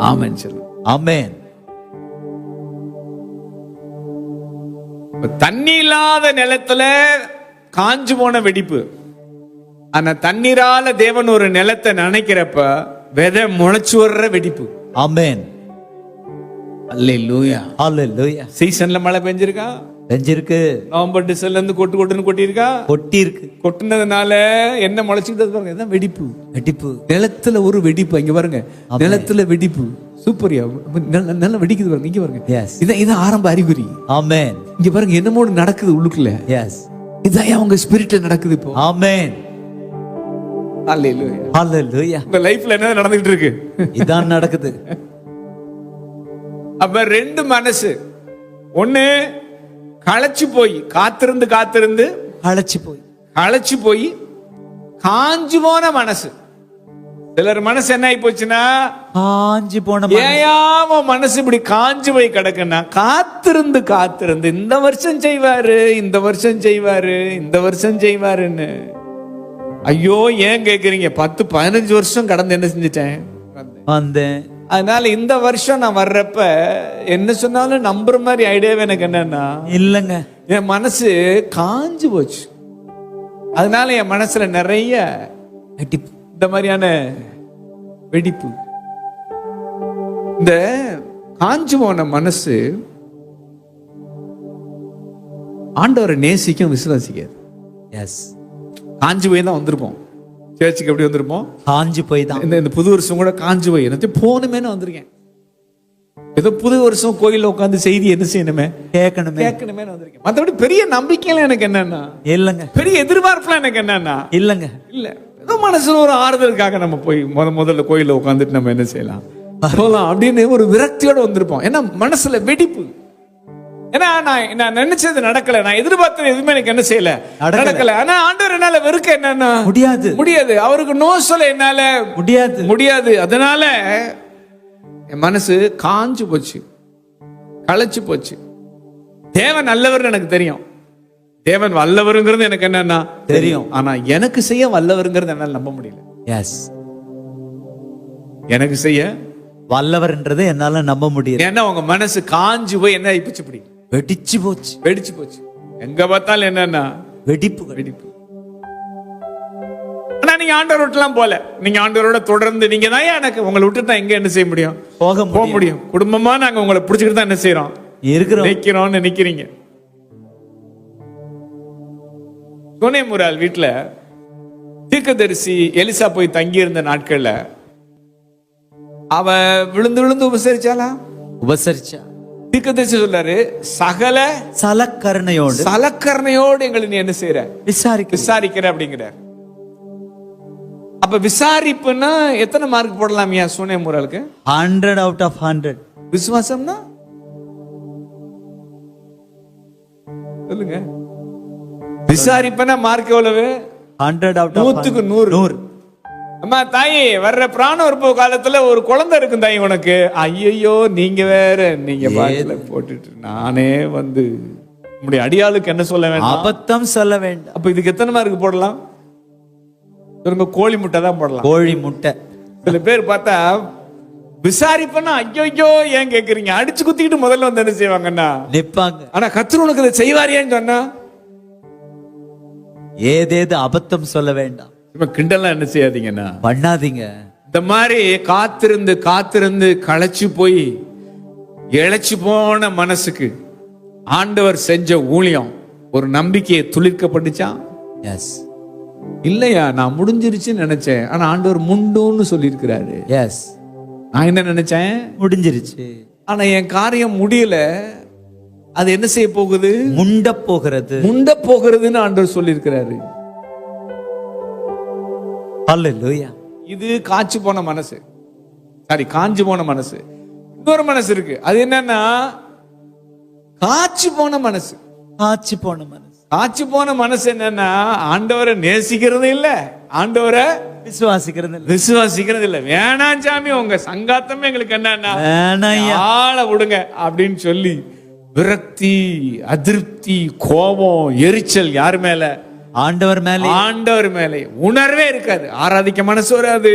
ஆமென் சொல்லு. ஆமென். தண்ணி இல்லாத நிலத்துல காஞ்சு போன வெடிப்பு. ஆனா தண்ணீரால தேவன் ஒரு நிலத்தை நினைக்கிறப்ப விதை முளைச்சு வர்ற வெடிப்பு. ஆமென். அல்லேலூயா. ஹalleluya. சீசன்ல மழை பெஞ்சிருக்கா? பெஞ்சிருக்கு. நவம்பர் டிசம்பர்ல இருந்து கொட்டுன்னு கொட்டியிருக்கா? கொட்டியிருக்கு. கொட்டினதுனால என்ன முளைச்சுக்கிட்டது பாருங்க. இதான் வெடிப்பு. நிலத்துல ஒரு வெடிப்பு. இங்க பாருங்க, நிலத்துல வெடிப்பு. சூப்பரியா, நல்லா வெடிக்குது பாருங்க. இங்க பாருங்க. இதான் ஆரம்ப அறிகுறி. ஆமென். இங்க பாருங்க என்னமோ நடக்குது உள்ளுக்குள்ள. எஸ். இதான் அவங்க ஸ்பிரிட்ல நடக்குது இப்போ. ஆமென். அல்லேலூயா. ஹalleluya. உங்க லைஃப்ல என்ன நடந்துகிட்டு இருக்கு? இதான் நடக்குது. அப்ப ரெண்டு மனசு. ஒண்ணு களைச்சு போய் காத்திருந்து களைச்சு போய் காஞ்சு போன மனசு. சிலர் மனசு என்ன ஆகி போச்சுன்னா காஞ்சு போன. ஏன் மனசு இப்படி காஞ்சு போய் கிடக்குன்னா, காத்திருந்து இந்த வருஷம் செய்வாருன்னு. ஐயோ, ஏன் கேக்குறீங்க? 10-15 வருஷம் கடந்து என்ன செஞ்சுட்டேன்? வந்தேன். அதனால இந்த வருஷம் நான் வர்றப்ப என்ன சொன்னாலும் நம்புற மாதிரி ஐடியாவே எனக்கு என்னன்னா இல்லங்க, என் மனசு காஞ்சு போச்சு. அதனால என் மனசுல நிறைய இந்த மாதிரியான வெடிப்பு. இந்த காஞ்சு போன மனசு ஆண்டவரை நேசிக்கும், விசுவாசிக்காது. எஸ். காஞ்சு போய் தான் வந்திருப்போம். சேர்ச்சுக்கு எப்படி வந்திருப்போம்? காஞ்சு போய் தான். இந்த புது வருஷம் கூட காஞ்சு போய் எனக்கு போகணுமேனு வந்திருக்கேன். ஏதோ புது வருஷம் கோயில உட்காந்து செய்தி என்ன செய்யணுமே, கேட்கணுமே வந்திருக்கேன். மற்றபடி பெரிய நம்பிக்கையில எனக்கு என்னன்னா இல்லங்க, பெரிய எதிர்பார்ப்புல எனக்கு என்னன்னா இல்லங்க, இல்ல ஏதோ மனசுல ஒரு ஆறுதலுக்காக நம்ம போய் முதல்ல கோயில உட்காந்துட்டு நம்ம என்ன செய்யலாம் அப்படின்னு ஒரு விரக்தியோட வந்திருப்போம். ஏன்னா மனசுல வெடிப்பு. ஏன்னா நான் நினைச்சது நடக்கல, நான் எதிர்பார்த்தது எதுவுமே எனக்கு என்ன செய்யல, நடக்கல. ஆனா ஆண்டவர் என்னால வெறுக்க என்னன்னா முடியாது, அவருக்கு நோ சொல்ல என்னால முடியாது. அதனால என் மனசு காஞ்சு போச்சு, களைச்சு போச்சு. தேவன் நல்லவர் எனக்கு தெரியும், தேவன் வல்லவருங்கிறது எனக்கு என்னன்னா தெரியும். ஆனா எனக்கு செய்ய வல்லவருங்கிறது என்னால நம்ப முடியல. எஸ், எனக்கு செய்ய வல்லவர்ன்றது என்னால நம்ப முடியல. ஏன்னா உங்க மனசு காஞ்சு போய் என்ன ஆயிப்போச்சு, இப்படி வெடிச்சு போச்சு. எங்க பார்த்தாலும் என்னன்னா வெடிப்பு. ஆனா நீங்க ஆண்டவர் விட்டுலாம் போல, நீங்க ஆண்டவரோட தொடர்ந்து நீங்க தான் எனக்கு உங்களை விட்டுட்டு எங்க என்ன செய்ய முடியும், போக முடியும். குடும்பமா நாங்க உங்களை பிடிச்சிட்டு தான் என்ன செய்யறோம், நிக்கிறோம்னு நிக்கிறீங்க. சோனேமுரால் வீட்டுல தீர்க்கதரிசி எலிசா போய் தங்கி இருந்த நாட்கள்ல அவ விழுந்து விழுந்து உபசரிச்சாளா? உபசரிச்சா. தீர்க்கதரிசி சொல்றாரு, சகல சலக்கரணையோடு எங்களை நீ என்ன செய்யற? விசாரிக்கிற அப்படிங்கிற. அப்ப விசாரிப்புன்னா எத்தனை மார்க் போடலாம் சூனே முறாளுக்கு? 100 out of 100. விசுவாசம்னா சொல்லுங்க. விசாரிப்புனா மார்க் எவ்வளவு? 100 out of 100க்கு 100. அம்மா தாயே, வர்ற பிராண உறுப்பு காலத்துல ஒரு குழந்தை இருக்கும் தாய் உனக்கு. ஐயோ நீங்க வேற, நீங்க பாட்டில போட்டுட்டு நானே வந்து நம்முடைய அடியாளுக்கு என்ன சொல்ல வேண்டாம், அபத்தம் சொல்ல வேண்டாம். அப்ப இதுக்கு எத்தனை மார்க் போடலாம்? கோழி முட்டை தான் போடலாம். கோழி முட்டை. சில பேர் பார்த்தா விசாரிப்பா ஐயோ ஏன் கேக்குறீங்க, அடிச்சு குத்திக்கிட்டு முதல்ல வந்து என்ன செய்வாங்கன்னா நிப்பாங்க. ஆனா கர்த்தர் உனக்கு இதை செய்வாரியான்னு சொன்னா ஏதேது அபத்தம் சொல்ல வேண்டாம். கிண்டல்லாம் என்ன செய்யாதீங்கன்னா பண்ணாதீங்க. இந்த மாதிரி காத்திருந்து காத்திருந்து களைச்சு போய் இழைச்சு போன மனசுக்கு ஆண்டவர் செஞ்ச ஊழியம் ஒரு நம்பிக்கையை துளிர்க்கப்பட்டுச்சா? எஸ். இல்லையா, நான் முடிஞ்சிருச்சுன்னு நினைச்சேன், ஆனா ஆண்டவர் முண்டுன்னு சொல்லியிருக்கிறாரு. எஸ். நான் என்ன நினைச்சேன், முடிஞ்சிருச்சு, ஆனா என் காரியம் முடியல. அது என்ன செய்ய போகுது? முண்ட போகிறதுன்னு ஆண்டவர் சொல்லியிருக்கிறாரு. ஹல்லேலூயா. இது காய்ச்சி போன மனசு, காஞ்சு போன மனசு. இன்னொரு மனசு இருக்கு, அது என்னன்னா காய்ச்சி போன மனசு. காய்ச்சி போன மனசு என்னன்னா ஆண்டவரை நேசிக்கிறது இல்ல, ஆண்டவரை விசுவாசிக்கிறது இல்ல. வேணாம் சாமி, உங்க சங்காத்தமே எங்களுக்கு என்னன்னா ஆள விடுங்க அப்படின்னு சொல்லி விரக்தி, அதிருப்தி, கோபம், எரிச்சல் யார் மேல? ஆண்டவர் மேலே. உணர்வே இருக்காது. ஆராதிக்க மனசு வராது,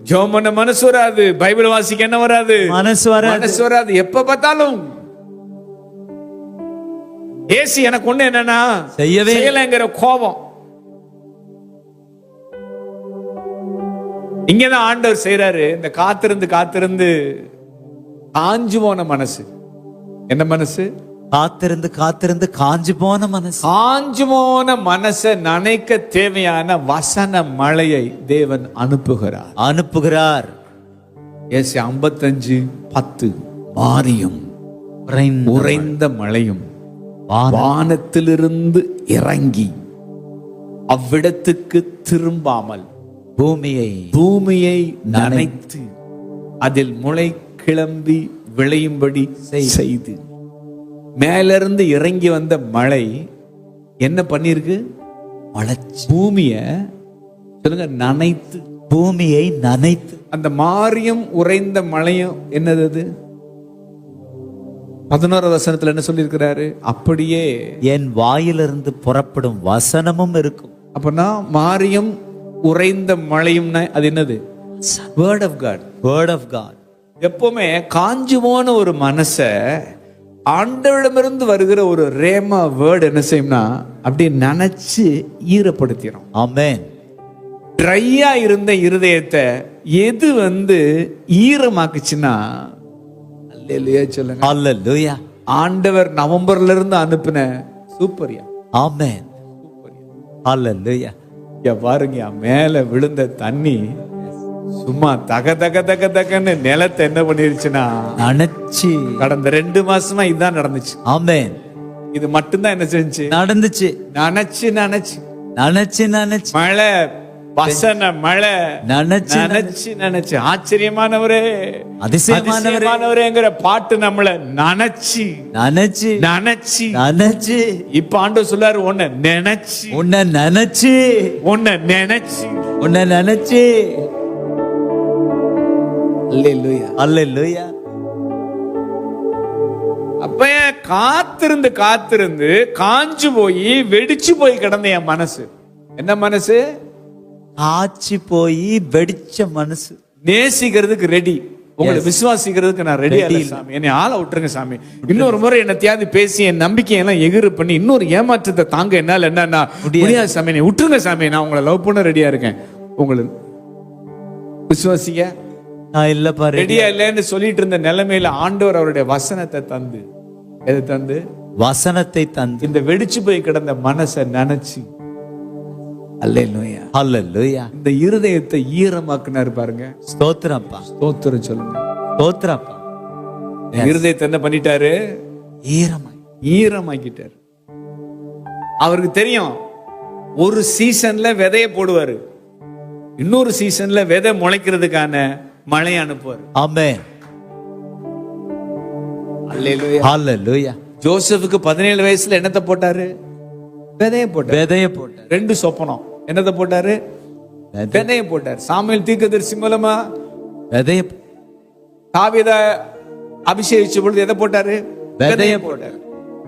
ஜெபம் பண்ண மனசு வராது, பைபிள் வாசிக்க என்ன வராது, மனசு வராது. எப்ப பார்த்தாலும் ஏசி எனக்கு ஒண்ணு என்னன்னா செய்யலைங்கிற கோபம். இங்கதான் ஆண்டவர் செய்யறாரு. இந்த காத்திருந்து காத்திருந்து காஞ்சு போன மனசு. என்ன மனசு? காத்திருந்து காஞ்சு போன மனசை நனைக்க தேவையான வசன மழையை தேவன் அனுப்புகிறார். ஏசி 55:10 மாரியும் உறைந்த மழையும் வானத்திலிருந்து இறங்கி அவ்விடத்துக்கு திரும்பாமல் பூமியை நனைத்து அதில் முளை கிளம்பி விளையும்படி செய்து. மேலிருந்து இறங்கி வந்த மழை என்ன பண்ணிருக்கு? பூமியை நனைத்து. அந்த மாரியும் உறைந்த மழையும் என்னது? அது 11வது வசனத்துல என்ன சொல்லி இருக்கிறாரு? அப்படியே என் வாயிலிருந்து புறப்படும் வசனமும் இருக்கும். அப்பனா மாரியும் உறைந்த மழையும்னா அது என்னது? Word of God. எப்பவுமே காஞ்சு போன ஒரு மனச ஆண்டவரிடமிருந்து வருகிற ஒரு ரேமா வேர்ட் என்ன செய்யும்னா அப்படியே நினைச்சு ஈரப்படுத்திடும். ஆமென். ட்ரையா இருந்த இருதயத்தை எது ஈரமாக்குச்சுன்னா அல்லேலூயா சொல்லுங்க. அல்லேலூயா. ஆண்டவர் நவம்பர்ல இருந்து அனுப்பின சூப்பர்யா. ஆமென். அல்லேலூயா. பாருங்க, மேல விழுந்த தண்ணி சும்மா தகன்னு நிலத்தை என்ன பண்ணிருச்சுன்னா நனைச்சு. கடந்த 2 மாசமா இதுதான் நடந்துச்சு. ஆமென். இது மட்டும்தான் என்ன செஞ்சு நடந்துச்சு. நனைச்சு மழை, வசன மழை, நனைச்சு. ஆச்சரியமானவரே, அதிசயமானவரேங்கிற பாட்டு நம்மள நனைச்சு. இப்ப ஆண்டவர் சொல்லாரு, உன்னை நினைச்சு. அல்லேலூயா. அப்ப காத்திருந்து காஞ்சு போய் வெடிச்சு போய் கிடந்த என் மனசு. என்ன மனசு? காய்ச்சி போய் வெடிச்ச மனசு. நேசிக்கிறதுக்கு ரெடி, உங்களை விசுவாசிக்கிறதுக்கு நான் ரெடியா இல்ல சாமி, என்னை ஆள விட்டுருங்க சாமி. இன்னொரு முறை என்ன தியாதி பேசி என் நம்பிக்கையெல்லாம் எகிறு பண்ணி இன்னொரு ஏமாற்றத்தை தாங்க என்னால என்னன்னா முடியாது சாமி, என்னை விட்டுருங்க சாமி, நான் உங்களை லவ் பண்ண ரெடியா இருக்கேன். உங்களை விசுவாசிக்க இல்லப்பா ரெடியா இல்லன்னு சொல்லிட்டு இருந்த நிலைமையில ஆண்டவர் அவருடைய வசனத்தை தந்து, எதை தந்து? வசனத்தை தந்து இந்த வெடிச்சு போய் கிடந்த மனசை நினைச்சு அல்லேலூயா. ஹalleluya. இந்த இருதயத்தை ஈரமாக்குனாரு பாருங்க. ஸ்தோத்திரம்ப்பா. ஸ்தோத்திரம் சொல்லுங்க. ஸ்தோத்திரம்ப்பா. இருதயத்தை என்ன பண்ணிட்டாரு? ஈரமாக்கிட்டாரு. அவருக்கு தெரியும், ஒரு சீசன்ல விதைய போடுவாரு, இன்னொரு சீசன்ல விதை முளைக்கிறதுக்கான மழை அனுப்புவார். ஆமென். அல்லேலூயா. ஹalleluya. ஜோசப்புக்கு 17 வயசுல என்னத்தை போட்டாரு? விதைய போட்டார். 2 சொப்பனம். என்னத்தை போட்டாரு? விதைய போட்டார். சாமுவேல் தீர்க்கதரிசி மூலமா விதைய. தாவீதை அபிஷேகிச்ச பொழுது எதை போட்டாரு? விதைய போட்டார்.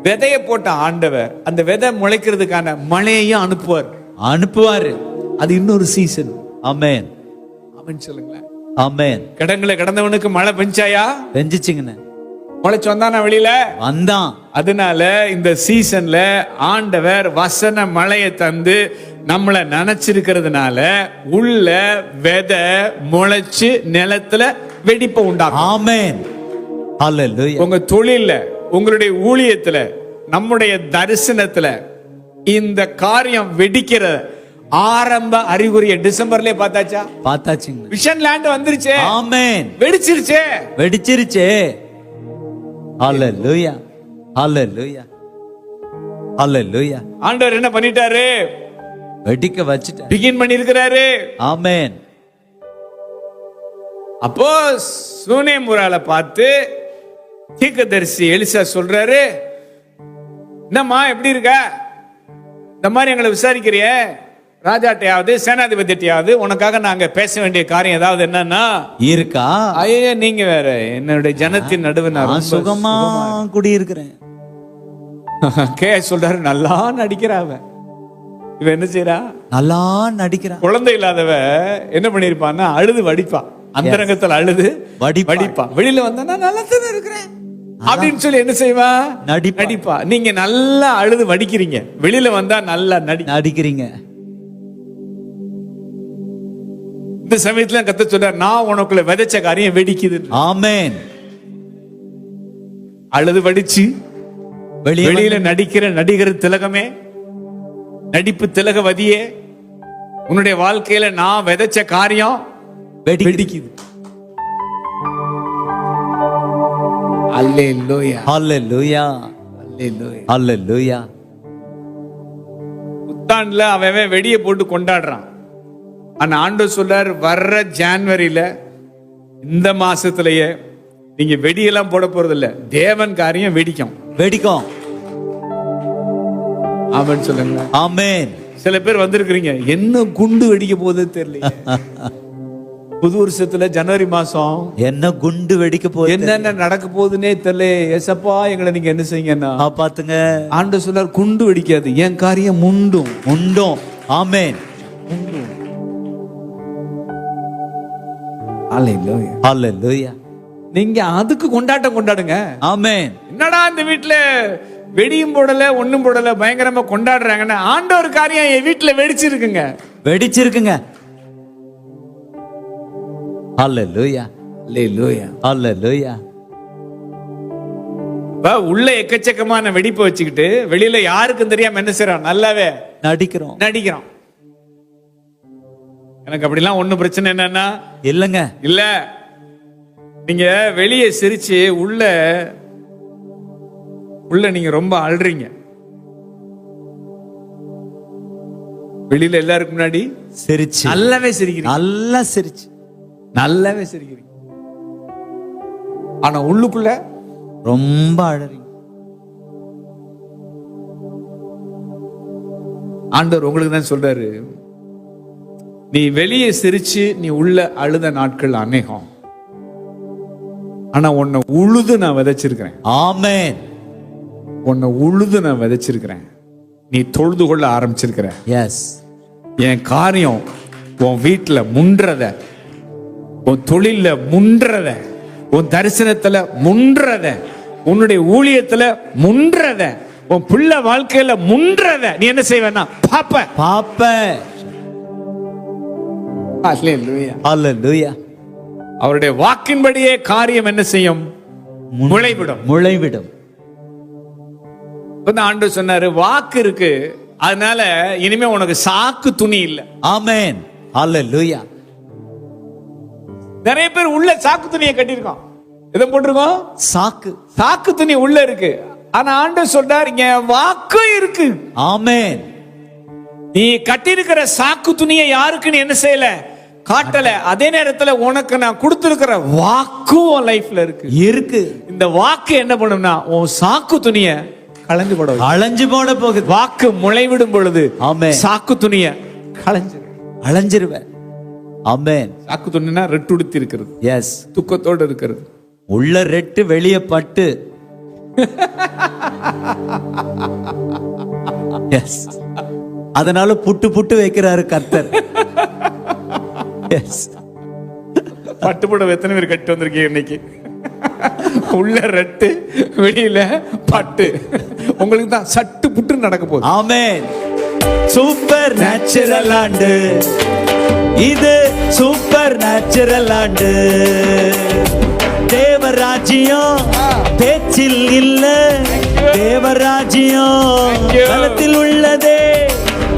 விதைய போட்ட ஆண்டவர் அந்த விதை முளைக்கிறதுக்கான மழையையும் அனுப்புவாரு. அது இன்னொரு சீசன். ஆமென். ஆமென் சொல்லுங்களேன். ஆமென். கடங்களை கடந்தவனுக்கு மழை பெஞ்சாயா? பெஞ்சிச்சுங்கண்ணே. முளைச்சு வந்தானா வெளியில? வந்தான். அதனால இந்த சீசன்ல ஆண்டவர் வசன மழையை தந்து நம்மளை நினைச்சிருக்கிறதுனால உள்ள விதை முளைச்சு நிலத்துல வெடிப்ப உண்டாகும். ஆமென். ஹalleluya. உங்க தொழில்ல, உங்களுடைய ஊழியத்துல, நம்முடைய தரிசனத்துல இந்த காரியம் வெடிக்கிற ஆரம்ப அறிகுறியை டிசம்பர்லயே பார்த்தாச்சுங்க. Vision land வந்துருச்சே. ஆமென். வெடிச்சிருச்சே. ஹalleluya. ஹalleluya. ஹalleluya. ஆண்டவர் என்ன பண்ணிட்டாரு? வெடிக்க வச்சிட்டாரு. பிகின் பண்ணி இருக்கிறாரு. ஆமென். அப்போ சூனேமுரால பார்த்து தீர்க்கதரிசி எலிசா சொல்றாரு, என்னம்மா எப்படி இருக்க? இந்த மாதிரி எங்களை விசாரிக்கிறிய, ராஜாட்டையாவது சேனாதிபதியாவது உனக்காக நாங்க பேச வேண்டிய காரியம் ஏதாவது என்னன்னா இருக்கா? ஐயா நீங்க வேற, என்னுடைய ஜனத்தின் நடுவே நான் சுகமா குடியிருக்கிறேன். சொல்றாரு, நல்லா நடிக்கிறாவ. இவ என்ன செய்யறா? நல்லா நடிக்கிறா. குழந்தை இல்லாதவ என்ன பண்ணிருப்பான்னா அழுது வடிப்பா. அந்தரங்கத்தில் அழுது வடிப்பா. வெளியில வந்தா நல்லா இருக்கிறேன் அப்படின்னு சொல்லி என்ன செய்வா? நடிப்பா. நீங்க நல்லா அழுது வடிக்கிறீங்க, வெளியில வந்தா நல்லா நடிக்கிறீங்க. இந்த சமயத்துல கத்த சொல்றார், நான் உனக்குள்ள விதைச்ச காரியம் வெடிக்குது. ஆமென். அழுது வடிச்சு வெளியில நடிக்கிற நடிகர் திலகமே, நடிப்பு திலகவதியே, உன்னுடைய வாழ்க்கையில நான் விதைச்ச காரியம் வெடிக்குது. அல்லேலூயா. ஹalleluya. அல்லேலூயா. ஹalleluya. புத்தாண்டுல அவன் வெடியை போட்டு கொண்டாடுறான். ஆனா ஆண்டவர் சொல்றார், வர்ற ஜனவரியில இந்த மாசத்திலேயே நீங்க வெடியெல்லாம் போட போறது இல்ல, தேவன் காரியம் வெடிக்கும். ஆமென் சொல்லுங்க. ஆமென். சில பேர் வந்திருக்கிறீங்க, என்ன குண்டு வெடிக்க போகுது தெரியல. புது வருஷத்துல ஜனவரி மாசம் என்ன குண்டு வெடிக்க போகுது, என்னென்ன நடக்க போகுதுன்னே தெரியல. ஏசப்பா எங்களை நீங்க என்ன செய்யுங்கன்னா பாத்துங்க. ஆண்டவர் சொல்றார், குண்டு வெடிக்காது, என் காரியம் முண்டும். ஆமென். ஹalleluya. நீங்க அதுக்கு கொண்டாடுங்க. ஆமென். என்னடா இந்த வீட்டுல வெடியும் போடல ஒண்ணும் போடல பயங்கரமா கொண்டாடுறாங்கன்னா, ஆண்டவர் காரியம் என் வீட்டுல வெடிச்சிருக்குங்க. ஹalleluya. ஹalleluya. உள்ள எக்கச்சக்கமான வெடிப்பு வச்சுக்கிட்டு வெளியில யாருக்கும் தெரியாம என்ன செய்யறோம்? நல்லாவே நடிக்கிறோம். எனக்கு அப்படிலாம் ஒண்ணும் பிரச்சனை என்னன்னா இல்லங்க. இல்ல, நீங்க வெளியே சிரிச்சு உள்ள நீங்க ரொம்ப அழுறீங்க. வெளியில எல்லாருக்கும் முன்னாடி சிரிச்சு நல்லாவே சிரிக்கிறீங்க. நல்லாவே சிரிக்கிறீங்க. ஆனா உள்ளுக்குள்ள ரொம்ப அழறீங்க. ஆண்டவர் உங்களுக்கு தான் சொல்றாரு, நீ வெளியே சிரிச்சு நீ உள்ள அழுத நாட்கள் அநேகம். ஆனா உன்னை உழுது நான் விதைச்சிருக்கிறேன். ஆமென். உன்னை உழுது நான் விதைச்சிருக்கிறேன். நீ தொழுது கொள்ள ஆரம்பிச்சிருக்கிற. எஸ். என் காரியம் உன் வீட்டுல முன்றத, உன் தொழில முன்றத, உன் தரிசனத்துல முன்றத, உன்னுடைய ஊழியத்துல முன்றத, உன் பிள்ளை வாழ்க்கையில முன்றத நீ என்ன செய்வேன்னா பாப்ப. ஹalleluya. அவருடைய வாக்கின்படியே காரியம் என்ன செய்யும்? முளைவிடும். முளைவிடும். ஆண்டவர் சொன்னாரு, வாக்கு இருக்கு, அதனால இனிமே உனக்கு சாக்கு துணி இல்ல. ஆமென். ஹalleluya. நிறைய பேர் உள்ள சாக்கு துணியை கட்டியிருக்கோம். எதை போட்டிருக்கோம்? சாக்கு. சாக்கு துணி உள்ள இருக்கு. ஆனா ஆண்டவர் சொல்றார் இங்க வாக்கு இருக்கு. ஆமென். நீ கட்டியிருக்கிற சாக்கு துணியை யாருக்குன்னு என்ன செய்யல, காட்டல. அதே நேரத்துல உனக்கு நான் கொடுத்திருக்கிற வாக்கு உன் லைஃப்ல இருக்கு. இந்த வாக்கு என்ன பண்ணும்னா உன் சாக்கு துணிய களைஞ்சு போட போகுது. வாக்கு முளைவிடும் பொழுது ஆமென், சாக்கு துணிய அலைஞ்சிருவேன். ஆமென். சாக்கு துணினா ரெட்டுடுத்தி இருக்கிறது. எஸ். துக்கத்தோடு இருக்கிறது. உள்ள ரெட்டு வெளிய பட்டு. எஸ். அதனால புட்டு புட்டு வைக்கிறாரு கர்த்தர். எஸ். பட்டு போட எத்தனை பேர் கட்டி வந்திருக்கீங்க இன்னைக்கு? உள்ள ரெட்டு வெளியில பட்டு. உங்களுக்கு தான் சட்டு புட்டு நடக்க போகுது. ஆமென். சூப்பர் நேச்சுரல் ஆண்டு இது, சூப்பர் நேச்சுரல் ஆண்டு. தேவராஜ்யம் பேச்சில் இல்ல, தேவராஜ்யம் களத்தில் உள்ளதே.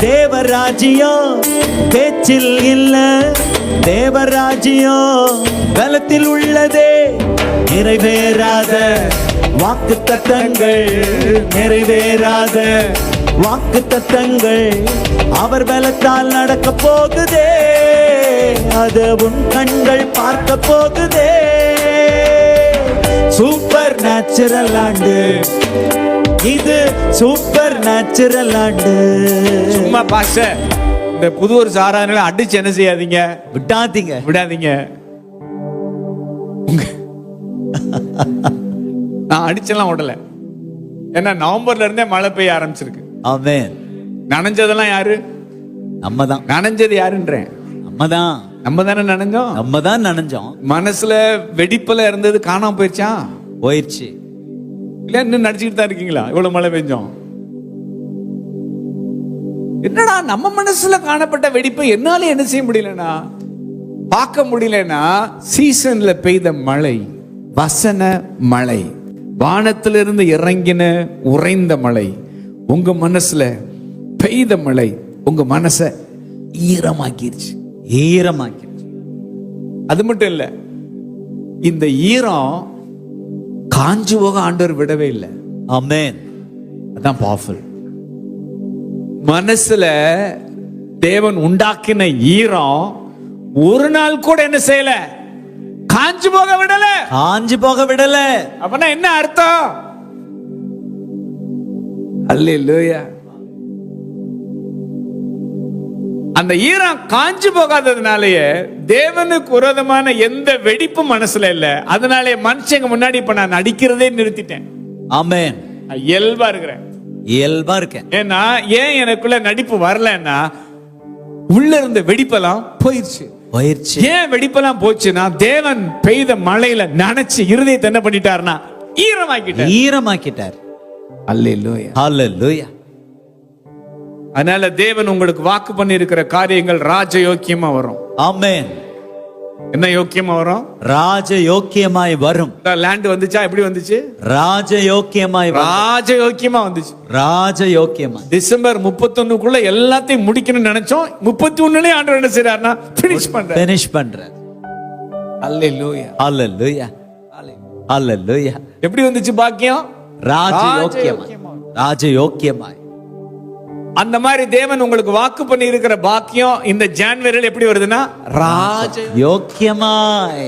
தேவராஜ்யம் பேச்சில் இல்ல, தேவராஜ்யம் களத்தில் உள்ளதே. நிறைவேறாத வாக்கு தத்தங்கள், நிறைவேறாத வாக்கு தத்தங்கள் அவர் பலத்தால் நடக்க போகுதே. அது உன் கண்கள் பார்க்க போகுதே. சூப்பர் நேச்சுரல் ஆண்டு இது, சூப்பர் நேச்சுரல் ஆண்டு. சும்மா பாஷ இந்த புது ஒரு சாராதனை அடிச்சு என்ன செய்யாதீங்க, விடாதீங்க. நான் அடிச்செல்லாம் விடல. ஏன்னா நவம்பர்ல இருந்தே மழை பெய்ய ஆரம்பிச்சிருக்கு. ஆமென். நனைஞ்சதெல்லாம் யாரு? நம்ம தான். நனைஞ்சது யாருன்றேன்? நம்ம தானே நனைஞ்சோம். நம்ம தான் நனைஞ்சோம். மனசுல வெடிப்புல இருந்தது காணாம போயிடுச்சா? போயிடுச்சு. இல்ல இன்னும் நடிச்சுக்கிட்டு தான் இருக்கீங்களா? இவ்வளவு மழை பெஞ்சோம். என்னடா நம்ம மனசுல காணப்பட்ட வெடிப்பை என்னால என்ன செய்ய முடியலனா, பார்க்க முடியலனா, சீசன்ல பெய்த மழை, வசன மழை, வானத்திலிருந்து இறங்கின உறைந்த மழை, உங்க மனசுல பெய்த மழை உங்க மனசை ஈரமாக்கிருச்சு. அது மட்டும் இல்ல, இந்த ஈரம் காஞ்சு போக ஆண்டவர் விடவே இல்லை. ஆமென். அதான் பவர்ஃபுல். மனசுல தேவன் உண்டாக்கின ஈரம் ஒரு நாள் கூட என்ன செய்யல, காஞ்சு போக விடல. அப்பனா என்ன அர்த்தம்? அல்லேலூயா. அந்த ஈரம் காஞ்சு போகாததுனாலயே தேவனுக்கு விரோதமான எந்த வெடிப்பும் மனசுல இல்ல. அதனாலே மனுஷங்க முன்னாடி இப்ப நான் நடிக்கிறதே நிறுத்திட்டேன். ஆமென். இயல்பா இருக்கேன். ஏன்னா ஏன் எனக்குள்ள நடிப்பு வரலன்னா, உள்ள இருந்த வெடிப்பெல்லாம் போயிடுச்சு. ஏன் வெடிப்பெல்லாம் போச்சுன்னா, தேவன் பெய்த மழையில நனைச்சு இருதயத்தை என்ன பண்ணிட்டாருன்னா ஈரமாக்கிட்டார். அல்லேலூயா. ஹalleluya. அதனால தேவன் உங்களுக்கு வாக்கு பண்ணி இருக்கிற காரியங்கள் ராஜயோக்கியமா வரும். ஆமென். என்ன யோக்கியமா வரும்? ராஜயோக்கியமாய் வரும். லேண்ட் வந்துச்சா? எப்படி வந்துச்சு? ராஜயோக்கியமாய் வந்துச்சு. ராஜயோக்கியமாய். டிசம்பர் 31க்குள்ள எல்லாத்தையும் முடிக்கணும்னு நினைச்சோம். 31லயே ஆண்டவர் என்ன செய்றாருன்னா finish பண்றார். அல்லேலூயா. ஹalleluya. ஹalleluya. எப்படி வந்துச்சு பாக்கியம்? ராஜயோக்கியமாய். அந்த மாதிரி தேவன் உங்களுக்கு வாக்கு பண்ணி இருக்கிற பாக்கியம் இந்த ஜனவரியில் எப்படி வருதுன்னா ராஜயோக்கியமாய்.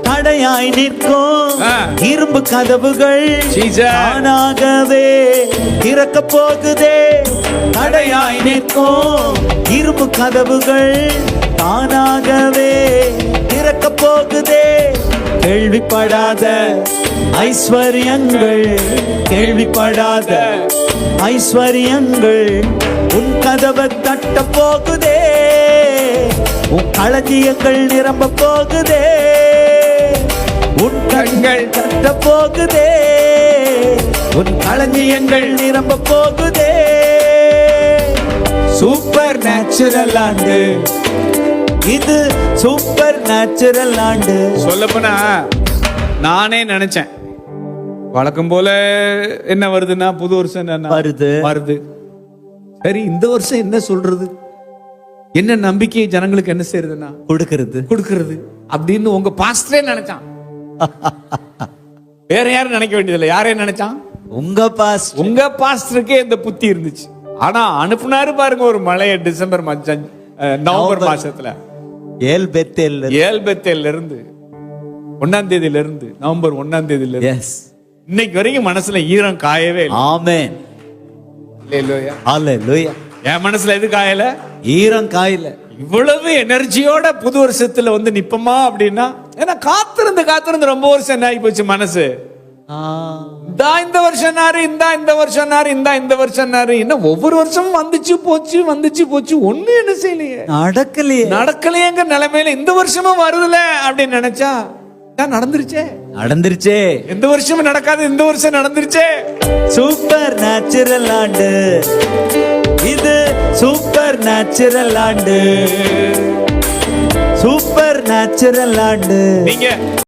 தடையாய் நிற்கும் இரும்பு கதவுகள் தானாகவே திறக்க போகுதே. தடையாய் நிற்கும் இரும்பு கதவுகள் தானாகவே திறக்க போகுதே. கேள்விப்படாத ஐஸ்வர்யங்கள், கேள்விப்படாத ஐஸ்வர்யங்கள் உன் கதவை தட்ட போகுதே. உன் களஞ்சியங்கள் நிரம்ப போகுதே. உன் கண்கள் தட்ட போகுதே. உன் களஞ்சியங்கள் நிரம்ப போகுதே. சூப்பர் நேச்சுரல் ஆண்டு இது, சூப்பர் நேச்சுரல் ஆண்டு. சொல்லப்போனா நானே நினைச்சேன் வழக்கம் போல என்ன வருதுன்னா, புது வருஷம் வருது. சரி இந்த வருஷம் என்ன சொல்றது, என்ன நம்பிக்கை ஜனங்களுக்கு என்ன செய்யறதுன்னா கொடுக்கிறது அப்படின்னு உங்க பாஸ்டரே நினைச்சான். வேற யாரும் நினைக்க வேண்டியதில்லை. யாரே நினைச்சான்? உங்க பாஸ்டருக்கே இந்த புத்தி இருந்துச்சு. ஆனா அனுப்புனாரு பாருங்க ஒரு மழையை டிசம்பர் நவம்பர் மாசத்துல ஏல் பெத்தேல்ல இருந்து 1ஆம் தேதியில இருந்து நவம்பர் 1ஆம் தேதியில இருந்து இன்னைக்கு வரைக்கும் மனசுல ஈரம் காயவே இல்லை. ஆமென். ஹalleluya. என் மனசுல எது காயல? ஈரம் காயல. இவ்வளவு எனர்ஜியோட புது வருஷத்துல வந்து நிப்பமா அப்படின்னா, ஏன்னா காத்திருந்து ரொம்ப வருஷம் என்ன ஆகி போச்சு மனசு. இந்த வருஷம் இந்த வருஷம் இன்னும் ஒவ்வொரு வருஷமும் வந்துச்சு போச்சு ஒண்ணு என்ன செய்யலையே, நடக்கலையேங்க நிலைமையில இந்த வருஷமும் வருதுல அப்படின்னு நினைச்சா நடந்துருச்சே. எந்த வருஷமும் நடக்காது, இந்த வருஷம் நடந்துருச்சே. சூப்பர் நேச்சுரல் ஆண்டு இது, சூப்பர் நேச்சுரல் ஆண்டு, சூப்பர் நேச்சுரல் ஆண்டு. நீங்க